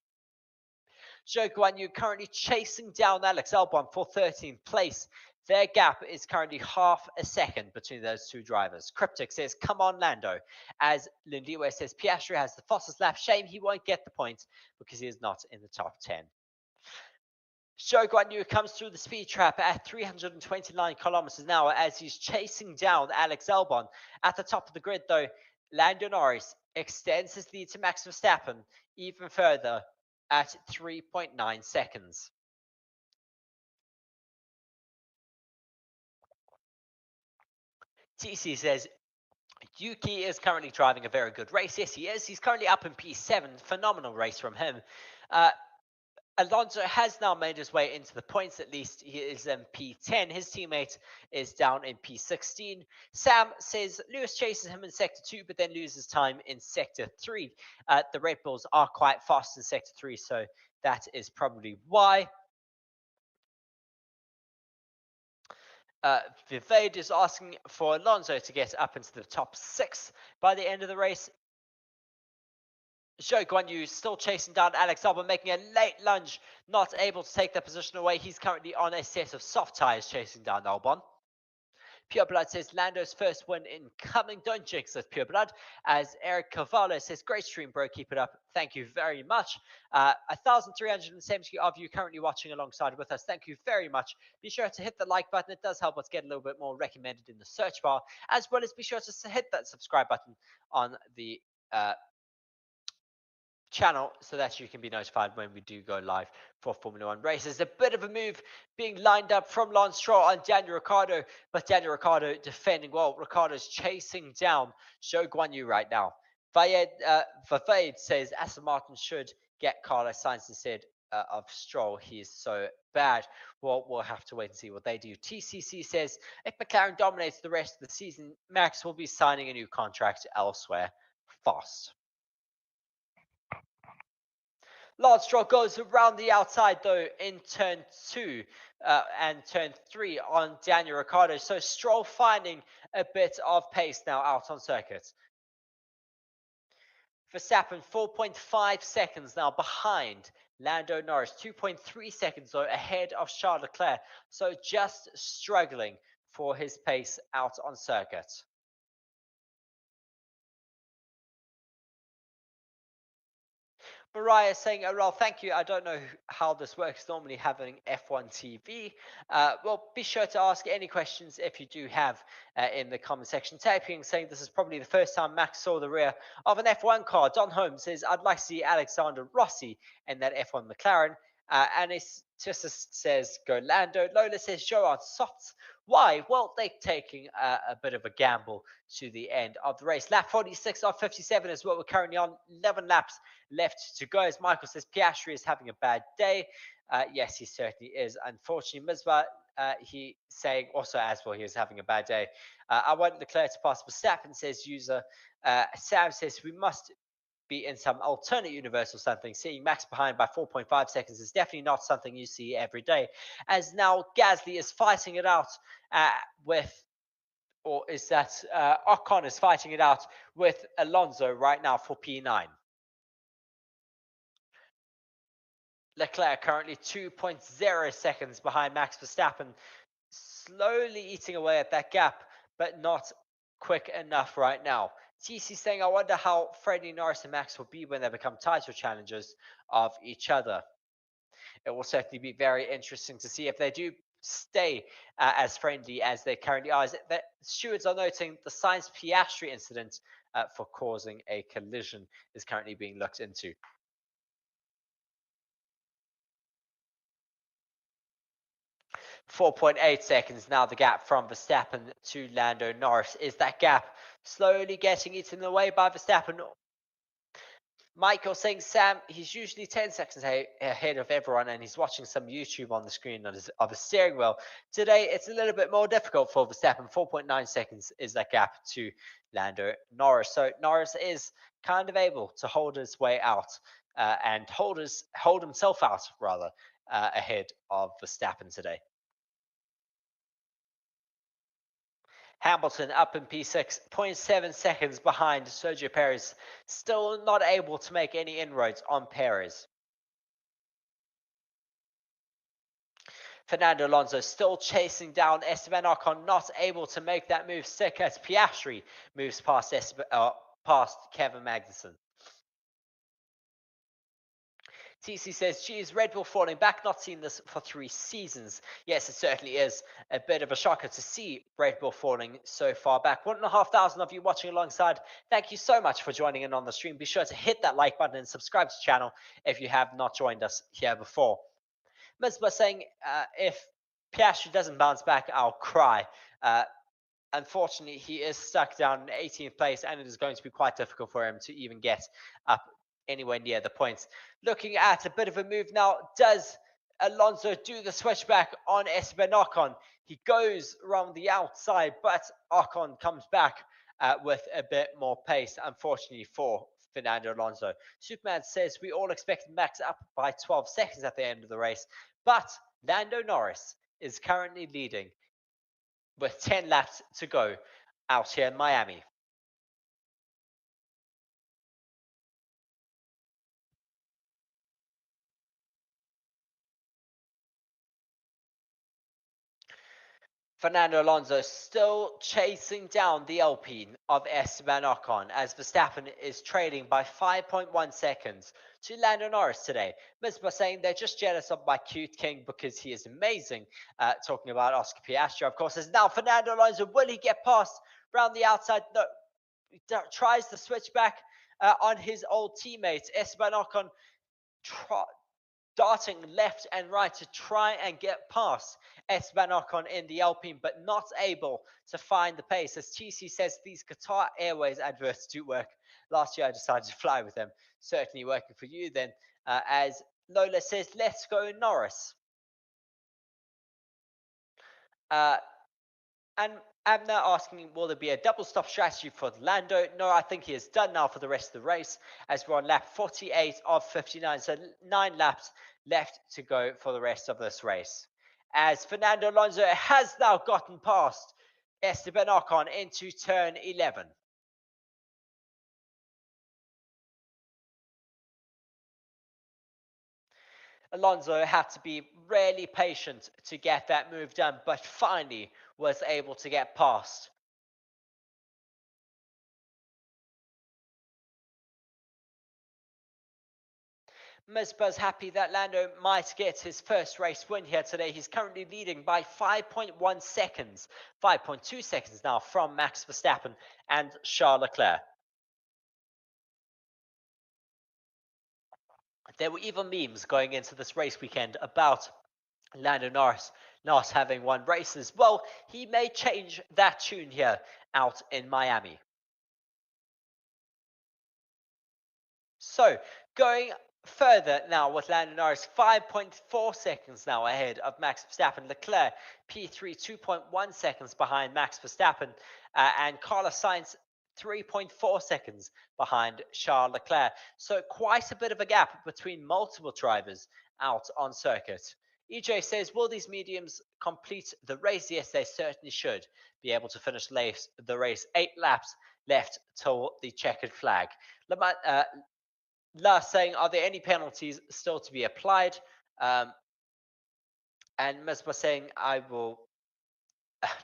Zhou Guanyu currently chasing down Alex Albon for 13th place. Their gap is currently half a second between those two drivers. Cryptic says, come on, Lando. As Lindiwe says, Piastri has the fastest lap. Shame he won't get the points because he is not in the top 10. Zhou Guanyu comes through the speed trap at 329 kilometers an hour as he's chasing down Alex Albon. At the top of the grid, though, Lando Norris extends his lead to Max Verstappen even further at 3.9 seconds. TC says, Yuki is currently driving a very good race. Yes, he is. He's currently up in P7. Phenomenal race from him. Alonso has now made his way into the points, at least he is in P10. His teammate is down in P16. Sam says Lewis chases him in Sector 2, but then loses time in Sector 3. The Red Bulls are quite fast in Sector 3, so that is probably why. Vivade is asking for Alonso to get up into the top 6 by the end of the race. Zhou Guanyu still chasing down Alex Albon, making a late lunge, not able to take that position away. He's currently on a set of soft tyres chasing down Albon. Pure Blood says Lando's first win incoming. Don't jinx it, Pure Blood. As Eric Cavallo says, great stream, bro. Keep it up. Thank you very much. 1,370 of you currently watching alongside with us. Thank you very much. Be sure to hit the like button. It does help us get a little bit more recommended in the search bar, as well as be sure to hit that subscribe button on the channel so that you can be notified when we do go live for Formula One races. A bit of a move being lined up from Lance Stroll on Daniel Ricciardo, but Daniel Ricciardo defending well. Ricciardo's chasing down Zhou Guanyu right now. Vavade says Aston Martin should get Carlos Sainz instead of Stroll. He is so bad. Well, we'll have to wait and see what they do. TCC says if McLaren dominates the rest of the season, Max will be signing a new contract elsewhere fast. Lance Stroll goes around the outside, though, in turn 2 and turn 3 on Daniel Ricciardo. So Stroll finding a bit of pace now out on circuit. Verstappen 4.5 seconds now behind Lando Norris. 2.3 seconds, though, ahead of Charles Leclerc. So just struggling for his pace out on circuit. Mariah saying, oh, well, thank you. I don't know how this works, normally having F1 TV. Well, be sure to ask any questions if you do have in the comment section. Typing saying this is probably the first time Max saw the rear of an F1 car. Don Holmes says, I'd like to see Alexander Rossi in that F1 McLaren. Anis Tissus says, go Lando. Lola says, Joe on softs. Why? Well, they're taking a bit of a gamble to the end of the race. Lap 46 of 57 is what we're currently on. 11 laps left to go. As Michael says, Piastri is having a bad day. Yes, he certainly is. Unfortunately, Misbah, he saying also as well, he is having a bad day. I want Leclerc to pass Verstappen, says user. Sam says, we must be in some alternate universe or something. Seeing Max behind by 4.5 seconds is definitely not something you see every day. As now Gasly is fighting it out or is that Ocon is fighting it out with Alonso right now for P9. Leclerc currently 2.0 seconds behind Max Verstappen, slowly eating away at that gap, but not quick enough right now. TC saying, I wonder how Freddie Norris and Max will be when they become title challengers of each other. It will certainly be very interesting to see if they do stay as friendly as they currently are. The stewards are noting the Sainz Piastri incident for causing a collision is currently being looked into. .8 seconds now, the gap from Verstappen to Lando Norris. Is that gap slowly getting eaten away by Verstappen? Michael saying, Sam, he's usually 10 seconds ahead of everyone, and he's watching some YouTube on the screen of his steering wheel. Today, it's a little bit more difficult for Verstappen. 4.9 seconds is that gap to Lando Norris. So Norris is kind of able to hold his way out and hold himself out, rather, ahead of Verstappen today. Hamilton up in P6, 0.7 seconds behind Sergio Perez, still not able to make any inroads on Perez. Fernando Alonso still chasing down Esteban Ocon, not able to make that move stick as Piastri moves past Kevin Magnussen. TC says, geez, Red Bull falling back, not seen this for 3 seasons. Yes, it certainly is a bit of a shocker to see Red Bull falling so far back. 1,500 of you watching alongside, thank you so much for joining in on the stream. Be sure to hit that like button and subscribe to the channel if you have not joined us here before. Misbah saying, if Piastri doesn't bounce back, I'll cry. Unfortunately, he is stuck down in 18th place, and it is going to be quite difficult for him to even get up anywhere near the points. Looking at a bit of a move now, does Alonso do the switchback on Esteban Ocon? He goes around the outside, but Ocon comes back with a bit more pace, unfortunately for Fernando Alonso. Superman says, we all expected Max up by 12 seconds at the end of the race, but Lando Norris is currently leading with 10 laps to go out here in Miami. Fernando Alonso still chasing down the Alpine of Esteban Ocon as Verstappen is trailing by 5.1 seconds to Lando Norris today. Misbah saying they're just jealous of my cute king because he is amazing. Talking about Oscar Piastri, of course, is now Fernando Alonso. Will he get past around the outside? No. He tries to switch back on his old teammates. Esteban Ocon darting left and right to try and get past Esteban Ocon in the Alpine, but not able to find the pace. As TC says, these Qatar Airways adverts do work. Last year I decided to fly with them. Certainly working for you then. As Lola says, let's go Norris. And Abner asking, will there be a double stop strategy for Lando? No, I think he is done now for the rest of the race as we're on lap 48 of 59. So 9 laps left to go for the rest of this race. As Fernando Alonso has now gotten past Esteban Ocon into turn 11. Alonso had to be really patient to get that move done, but finally was able to get past. Misbah's happy that Lando might get his first race win here today. He's currently leading by 5.1 seconds, 5.2 seconds now from Max Verstappen and Charles Leclerc. There were even memes going into this race weekend about Lando Norris not having won races. Well, he may change that tune here out in Miami. So, going further now with Lando Norris, 5.4 seconds now ahead of Max Verstappen. Leclerc, P3, 2.1 seconds behind Max Verstappen. And Carlos Sainz, 3.4 seconds behind Charles Leclerc. So quite a bit of a gap between multiple drivers out on circuit. EJ says, will these mediums complete the race? Yes, they certainly should be able to finish the race. 8 laps left till the checkered flag. Last saying, are there any penalties still to be applied? And Misbah saying, I will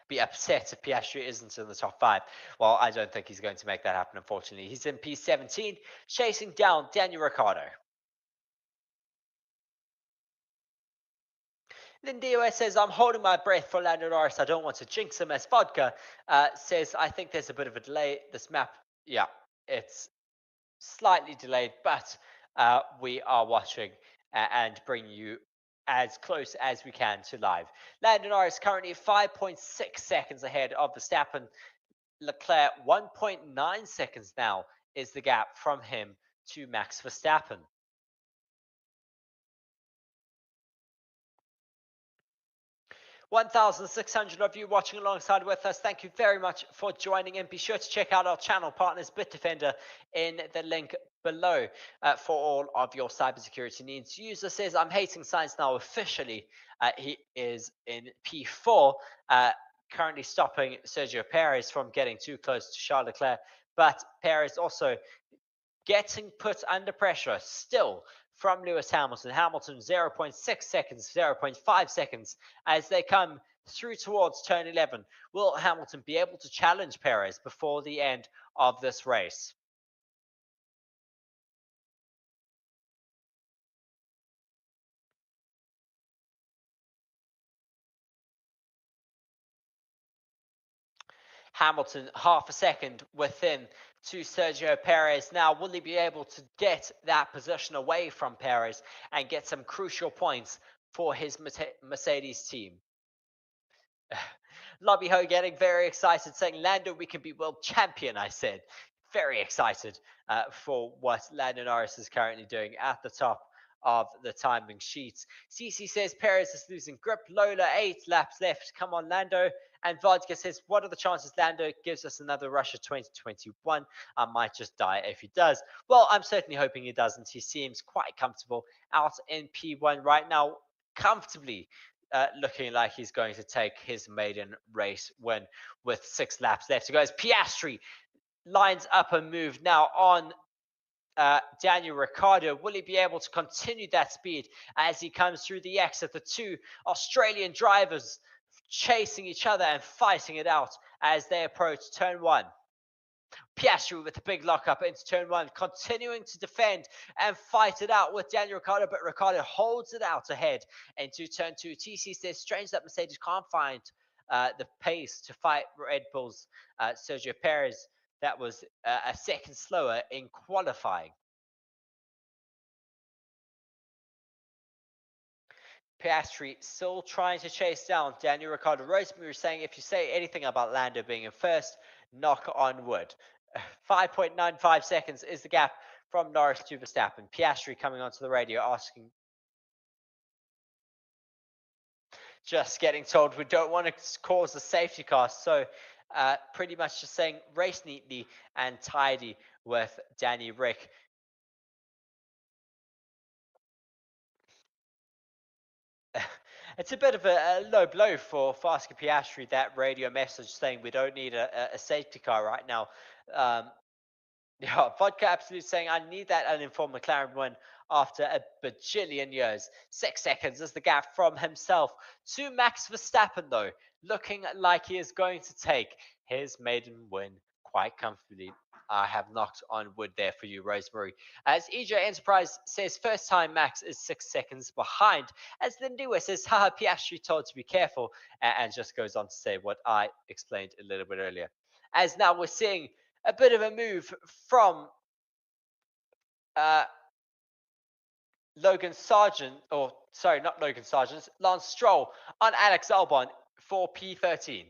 be upset if Piastri isn't in the top 5. Well, I don't think he's going to make that happen, unfortunately. He's in P17, chasing down Daniel Ricciardo. Then DOS says, I'm holding my breath for Lando Norris. I don't want to jinx him. As Vodka says, I think there's a bit of a delay. This map, yeah, it's slightly delayed, but we are watching and bringing you as close as we can to live. Lando Norris currently 5.6 seconds ahead of Verstappen. Leclerc 1.9 seconds now is the gap from him to Max Verstappen. 1,600 of you watching alongside with us. Thank you very much for joining in. Be sure to check out our channel partners, BITDEFENDER, in the link below for all of your cybersecurity needs. User says, I'm hating science now officially. He is in P4, currently stopping Sergio Perez from getting too close to Charles Leclerc. But Perez also getting put under pressure still from Lewis Hamilton. Hamilton 0.6 seconds, 0.5 seconds as they come through towards turn 11. Will Hamilton be able to challenge Perez before the end of this race? Hamilton half a second within to Sergio Perez. Now, will he be able to get that position away from Perez and get some crucial points for his Mercedes team? Lobby Ho getting very excited, saying, Lando, we can be world champion, I said. Very excited for what Lando Norris is currently doing at the top of the timing sheets. CC says Perez is losing grip. Lola, 8 laps left. Come on, Lando. And Vodka says, what are the chances Lando gives us another Russia 2021? I might just die if he does. Well, I'm certainly hoping he doesn't. He seems quite comfortable out in P1 right now, comfortably looking like he's going to take his maiden race win with 6 laps left to go. As Piastri lines up a move now on Daniel Ricciardo. Will he be able to continue that speed as he comes through the exit? The two Australian drivers chasing each other and fighting it out as they approach turn 1. Piastri with a big lockup into turn 1, continuing to defend and fight it out with Daniel Ricciardo, but Ricciardo holds it out ahead into turn 2. TC says, strange that Mercedes can't find the pace to fight Red Bull's Sergio Perez. That was a second slower in qualifying. Piastri still trying to chase down Daniel Ricciardo. Rosemary saying, if you say anything about Lando being in first, knock on wood. 5.95 seconds is the gap from Norris to Verstappen. Piastri coming onto the radio asking, just getting told we don't want to cause a safety car. So pretty much just saying race neatly and tidy with Danny Rick. It's a bit of a low blow for Oscar Piastri, that radio message saying we don't need a safety car right now. Yeah, Vodka Absolute saying, I need that uninformed McLaren win after a bajillion years. 6 seconds is the gap from himself to Max Verstappen, though, looking like he is going to take his maiden win quite comfortably. I have knocked on wood there for you, Rosemary. As EJ Enterprise says, first time Max is 6 seconds behind. As Lindiwa says, haha, Piastri told to be careful, and just goes on to say what I explained a little bit earlier. As now we're seeing a bit of a move from Logan Sargent, or sorry, not Logan Sargent, Lance Stroll on Alex Albon for P13.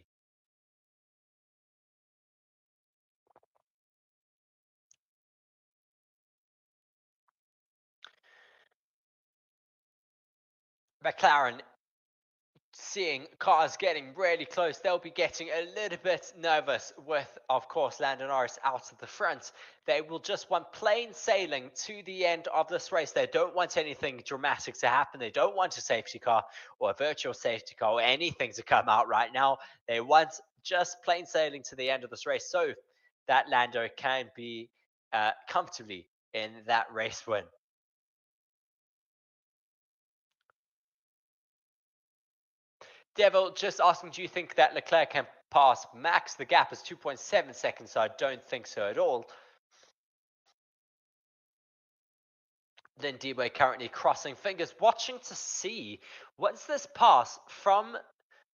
McLaren seeing cars getting really close. They'll be getting a little bit nervous with, of course, Lando Norris out at the front. They will just want plain sailing to the end of this race. They don't want anything dramatic to happen. They don't want a safety car or a virtual safety car or anything to come out right now. They want just plain sailing to the end of this race so that Lando can be comfortably in that race win. Devil just asking, do you think that Leclerc can pass Max? The gap is 2.7 seconds, so I don't think so at all. Then D-Way currently crossing fingers, watching to see what's this pass from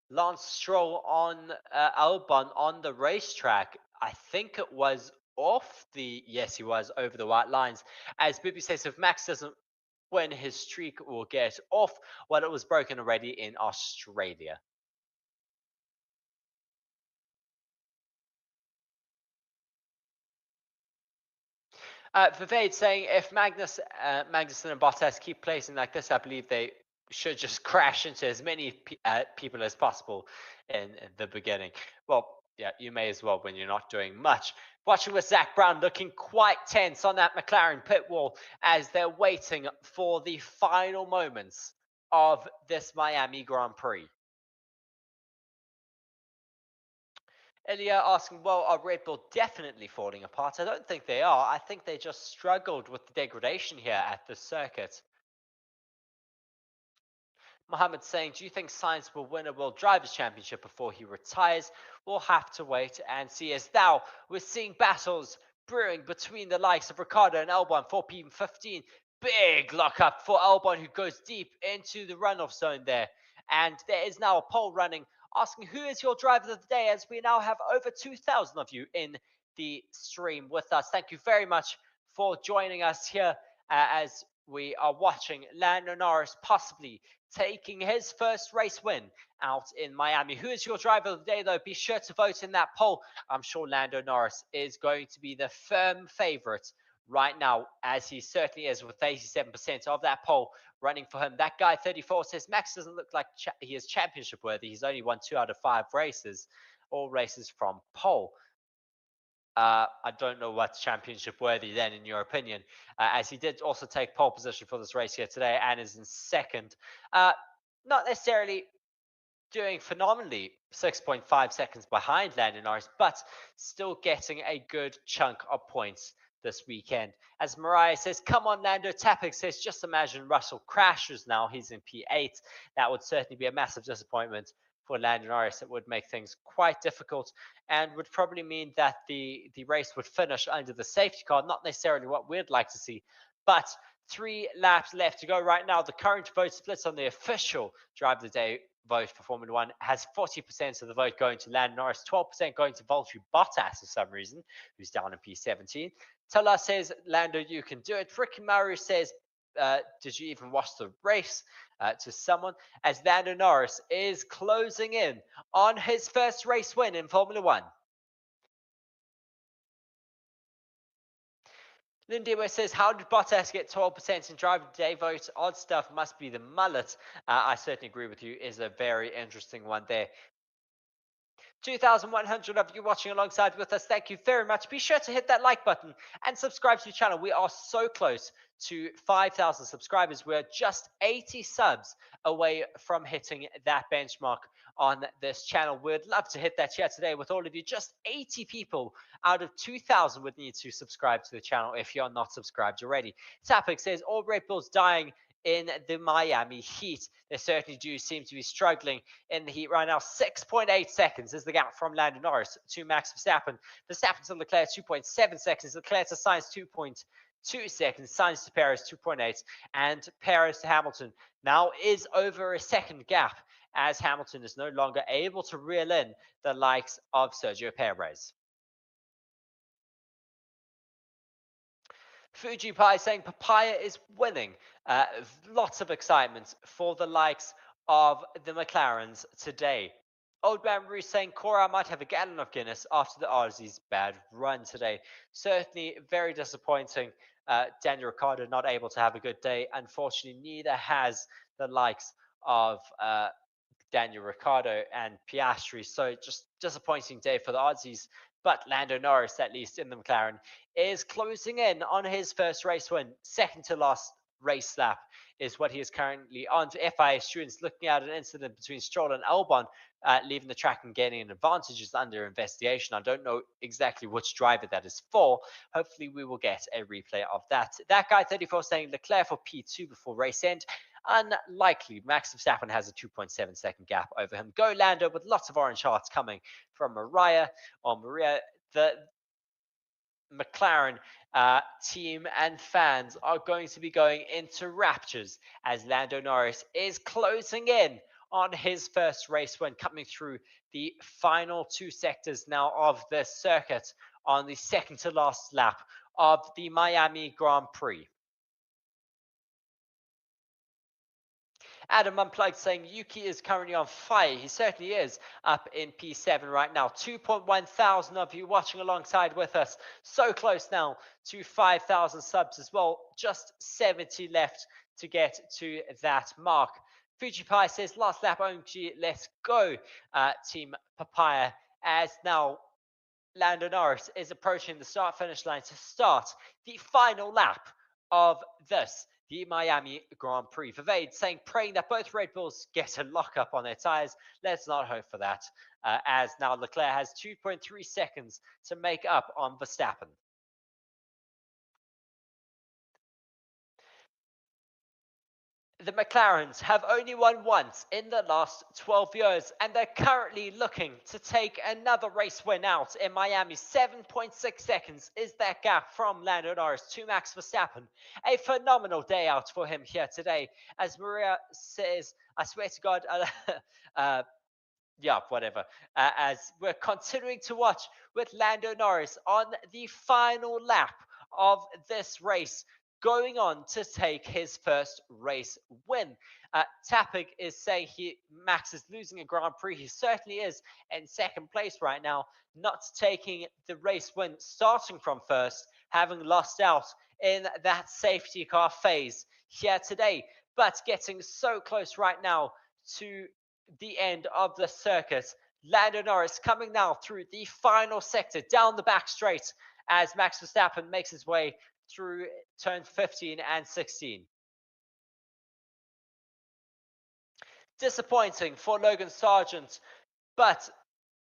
Lance Stroll on Albon on the racetrack. I think it was off the, yes, he was over the white lines. As Bibi says, if Max doesn't win, his streak will get off. Well, it was broken already in Australia. Vivade saying if Magnussen and Bottas keep placing like this, I believe they should just crash into as many people as possible in the beginning. Well, yeah, you may as well when you're not doing much. Watching with Zach Brown looking quite tense on that McLaren pit wall as they're waiting for the final moments of this Miami Grand Prix. Ilya asking, well, are Red Bull definitely falling apart? I don't think they are. I think they just struggled with the degradation here at the circuit. Mohammed saying, do you think Sainz will win a World Drivers' Championship before he retires? We'll have to wait and see. As now we're seeing battles brewing between the likes of Ricciardo and Albon for P15. Big lockup for Albon, who goes deep into the runoff zone there. And there is now a poll running asking who is your driver of the day, as we now have over 2,000 of you in the stream with us. Thank you very much for joining us here as we are watching Lando Norris possibly taking his first race win out in Miami. Who is your driver of the day, though? Be sure to vote in that poll. I'm sure Lando Norris is going to be the firm favorite right now, as he certainly is, with 87% of that poll running for him. That guy 34 says Max doesn't look like he is championship worthy. He's only won 2 out of 5 races, all races from pole. I don't know what's championship worthy then, in your opinion, as he did also take pole position for this race here today and is in second. Not necessarily doing phenomenally, 6.5 seconds behind Lando Norris, but still getting a good chunk of points this weekend. As Mariah says, come on, Lando. Tapik says, just imagine Russell crashes now. He's in P8. That would certainly be a massive disappointment for Lando Norris. It would make things quite difficult and would probably mean that the race would finish under the safety car. Not necessarily what we'd like to see, but 3 laps left to go right now. The current vote splits on the official Drive of the Day vote for Formula One has 40% of the vote going to Lando Norris, 12% going to Valtteri Bottas for some reason, who's down in P17. Tala says, Lando, you can do it. Ricky Maru says, did you even watch the race? To someone, as Lando Norris is closing in on his first race win in Formula One. Lindewa says, how did Bottas get 12% in Driver of the Day vote? Odd stuff, must be the mullet. I certainly agree with you, is a very interesting one there. 2,100 of you watching alongside with us. Thank you very much. Be sure to hit that like button and subscribe to the channel. We are so close to 5,000 subscribers. We're just 80 subs away from hitting that benchmark on this channel. We'd love to hit that here today with all of you. Just 80 people out of 2,000 would need to subscribe to the channel if you're not subscribed already. Tapik says, all Red Bulls dying in the Miami heat. They certainly do seem to be struggling in the heat right now. 6.8 seconds is the gap from Lando Norris to Max Verstappen. Verstappen to Leclerc, 2.7 seconds. Leclerc to Sainz, 2.2 seconds. Sainz to Perez, 2.8. And Perez to Hamilton now is over a second gap, as Hamilton is no longer able to reel in the likes of Sergio Perez. Fuji Pie saying Papaya is winning. Lots of excitement for the likes of the McLarens today. Old Man Bruce saying Cora might have a gallon of Guinness after the Aussies' bad run today. Certainly very disappointing. Daniel Ricciardo not able to have a good day. Unfortunately, neither has the likes of Daniel Ricciardo and Piastri. So just disappointing day for the Aussies. But Lando Norris, at least in the McLaren, is closing in on his first race win. Second to last race lap is what he is currently on. To FIA students looking at an incident between Stroll and Albon leaving the track and gaining an advantage is under investigation. I don't know exactly which driver that is for. Hopefully we will get a replay of that. That guy 34 saying Leclerc for P2 before race end. Unlikely. Max Verstappen has a 2.7 second gap over him. Go Lando with lots of orange hearts coming from Maria. The McLaren team and fans are going to be going into raptures as Lando Norris is closing in on his first race win, coming through the final 2 sectors now of the circuit on the second to last lap of the Miami Grand Prix. Adam Unplugged saying Yuki is currently on fire. He certainly is up in P7 right now. 2.1 thousand of you watching alongside with us. So close now to 5,000 subs as well. Just 70 left to get to that mark. FujiPie says last lap OMG, let's go Team Papaya, as now Lando Norris is approaching the start-finish line to start the final lap of the Miami Grand Prix. Vivade saying, praying that both Red Bulls get a lockup on their tyres. Let's not hope for that, as now Leclerc has 2.3 seconds to make up on Verstappen. The McLarens have only won once in the last 12 years, and they're currently looking to take another race win out in Miami. 7.6 seconds is that gap from Lando Norris to Max Verstappen. A phenomenal day out for him here today. As Maria says, I swear to God, yeah, whatever. As we're continuing to watch with Lando Norris on the final lap of this race, going on to take his first race win. Tapig is saying Max is losing a Grand Prix. He certainly is in second place right now, not taking the race win, starting from first, having lost out in that safety car phase here today, but getting so close right now to the end of the circuit. Lando Norris coming now through the final sector, down the back straight, as Max Verstappen makes his way through turn 15 and 16. Disappointing for Logan Sargent, but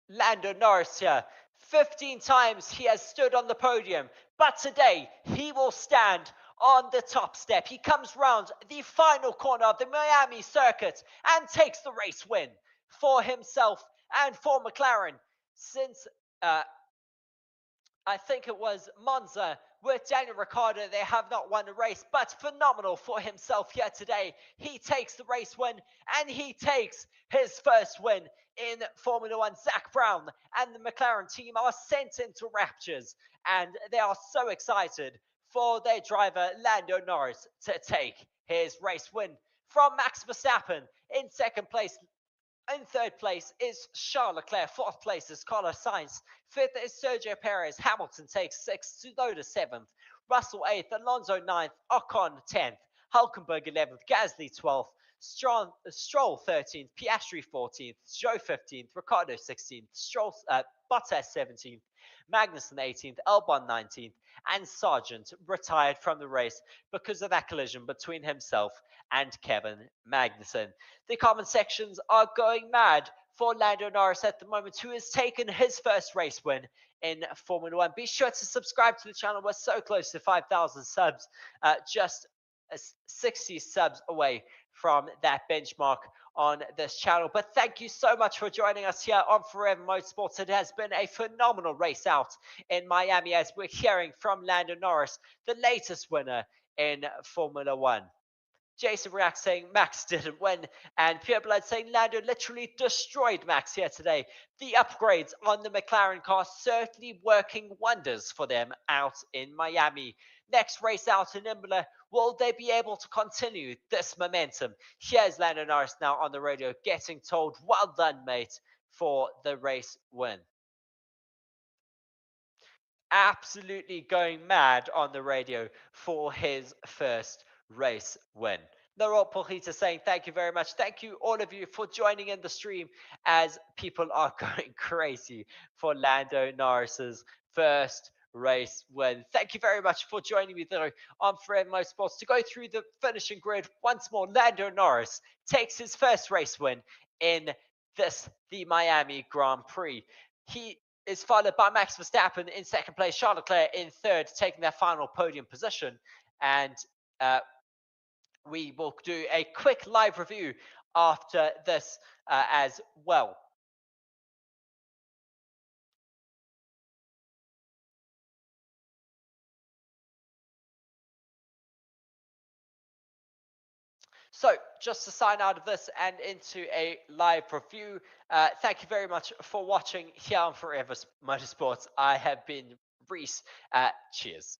Lando Norris here, 15 times he has stood on the podium, but today he will stand on the top step. He comes round the final corner of the Miami circuit and takes the race win for himself and for McLaren. Since I think it was Monza with Daniel Ricciardo, they have not won a race, but phenomenal for himself here today. He takes the race win, and he takes his first win in Formula One. Zach Brown and the McLaren team are sent into raptures, and they are so excited for their driver Lando Norris to take his race win from Max Verstappen in second place. In third place is Charles Leclerc. Fourth place is Carlos Sainz. Fifth is Sergio Perez. Hamilton takes sixth. Tsunoda seventh. Russell eighth. Alonso ninth. Ocon 10th. Hulkenberg 11th. Gasly 12th. Stroll 13th. Piastri 14th. Zhou 15th. Ricciardo 16th. Bottas 17th. Magnussen 18th. Albon 19th. And Sargent retired from the race because of that collision between himself and Kevin Magnussen. The comment sections are going mad for Lando Norris at the moment, who has taken his first race win in Formula One. Be sure to subscribe to the channel. We're so close to 5,000 subs, just 60 subs away from that benchmark on this channel. But thank you so much for joining us here on Forever Motorsports. It has been a phenomenal race out in Miami, as we're hearing from Lando Norris, the latest winner in Formula One. Jason React saying Max didn't win, and Pure Blood saying Lando literally destroyed Max here today. The upgrades on the McLaren car certainly working wonders for them out in Miami. Next race out in Imola, will they be able to continue this momentum? Here's Lando Norris now on the radio getting told, well done, mate, for the race win. Absolutely going mad on the radio for his first race win. Laurent Pojita saying thank you very much. Thank you all of you for joining in the stream, as people are going crazy for Lando Norris's first race win. Thank you very much for joining me though on Forever Motorsports to go through the finishing grid once more. Lando Norris takes his first race win in the Miami Grand Prix. He is followed by Max Verstappen in second place, Charles Leclerc in third, taking their final podium position. And we will do a quick live review after this as well. So just to sign out of this and into a live review, thank you very much for watching here on Forever Motorsports. I have been Reese. Cheers.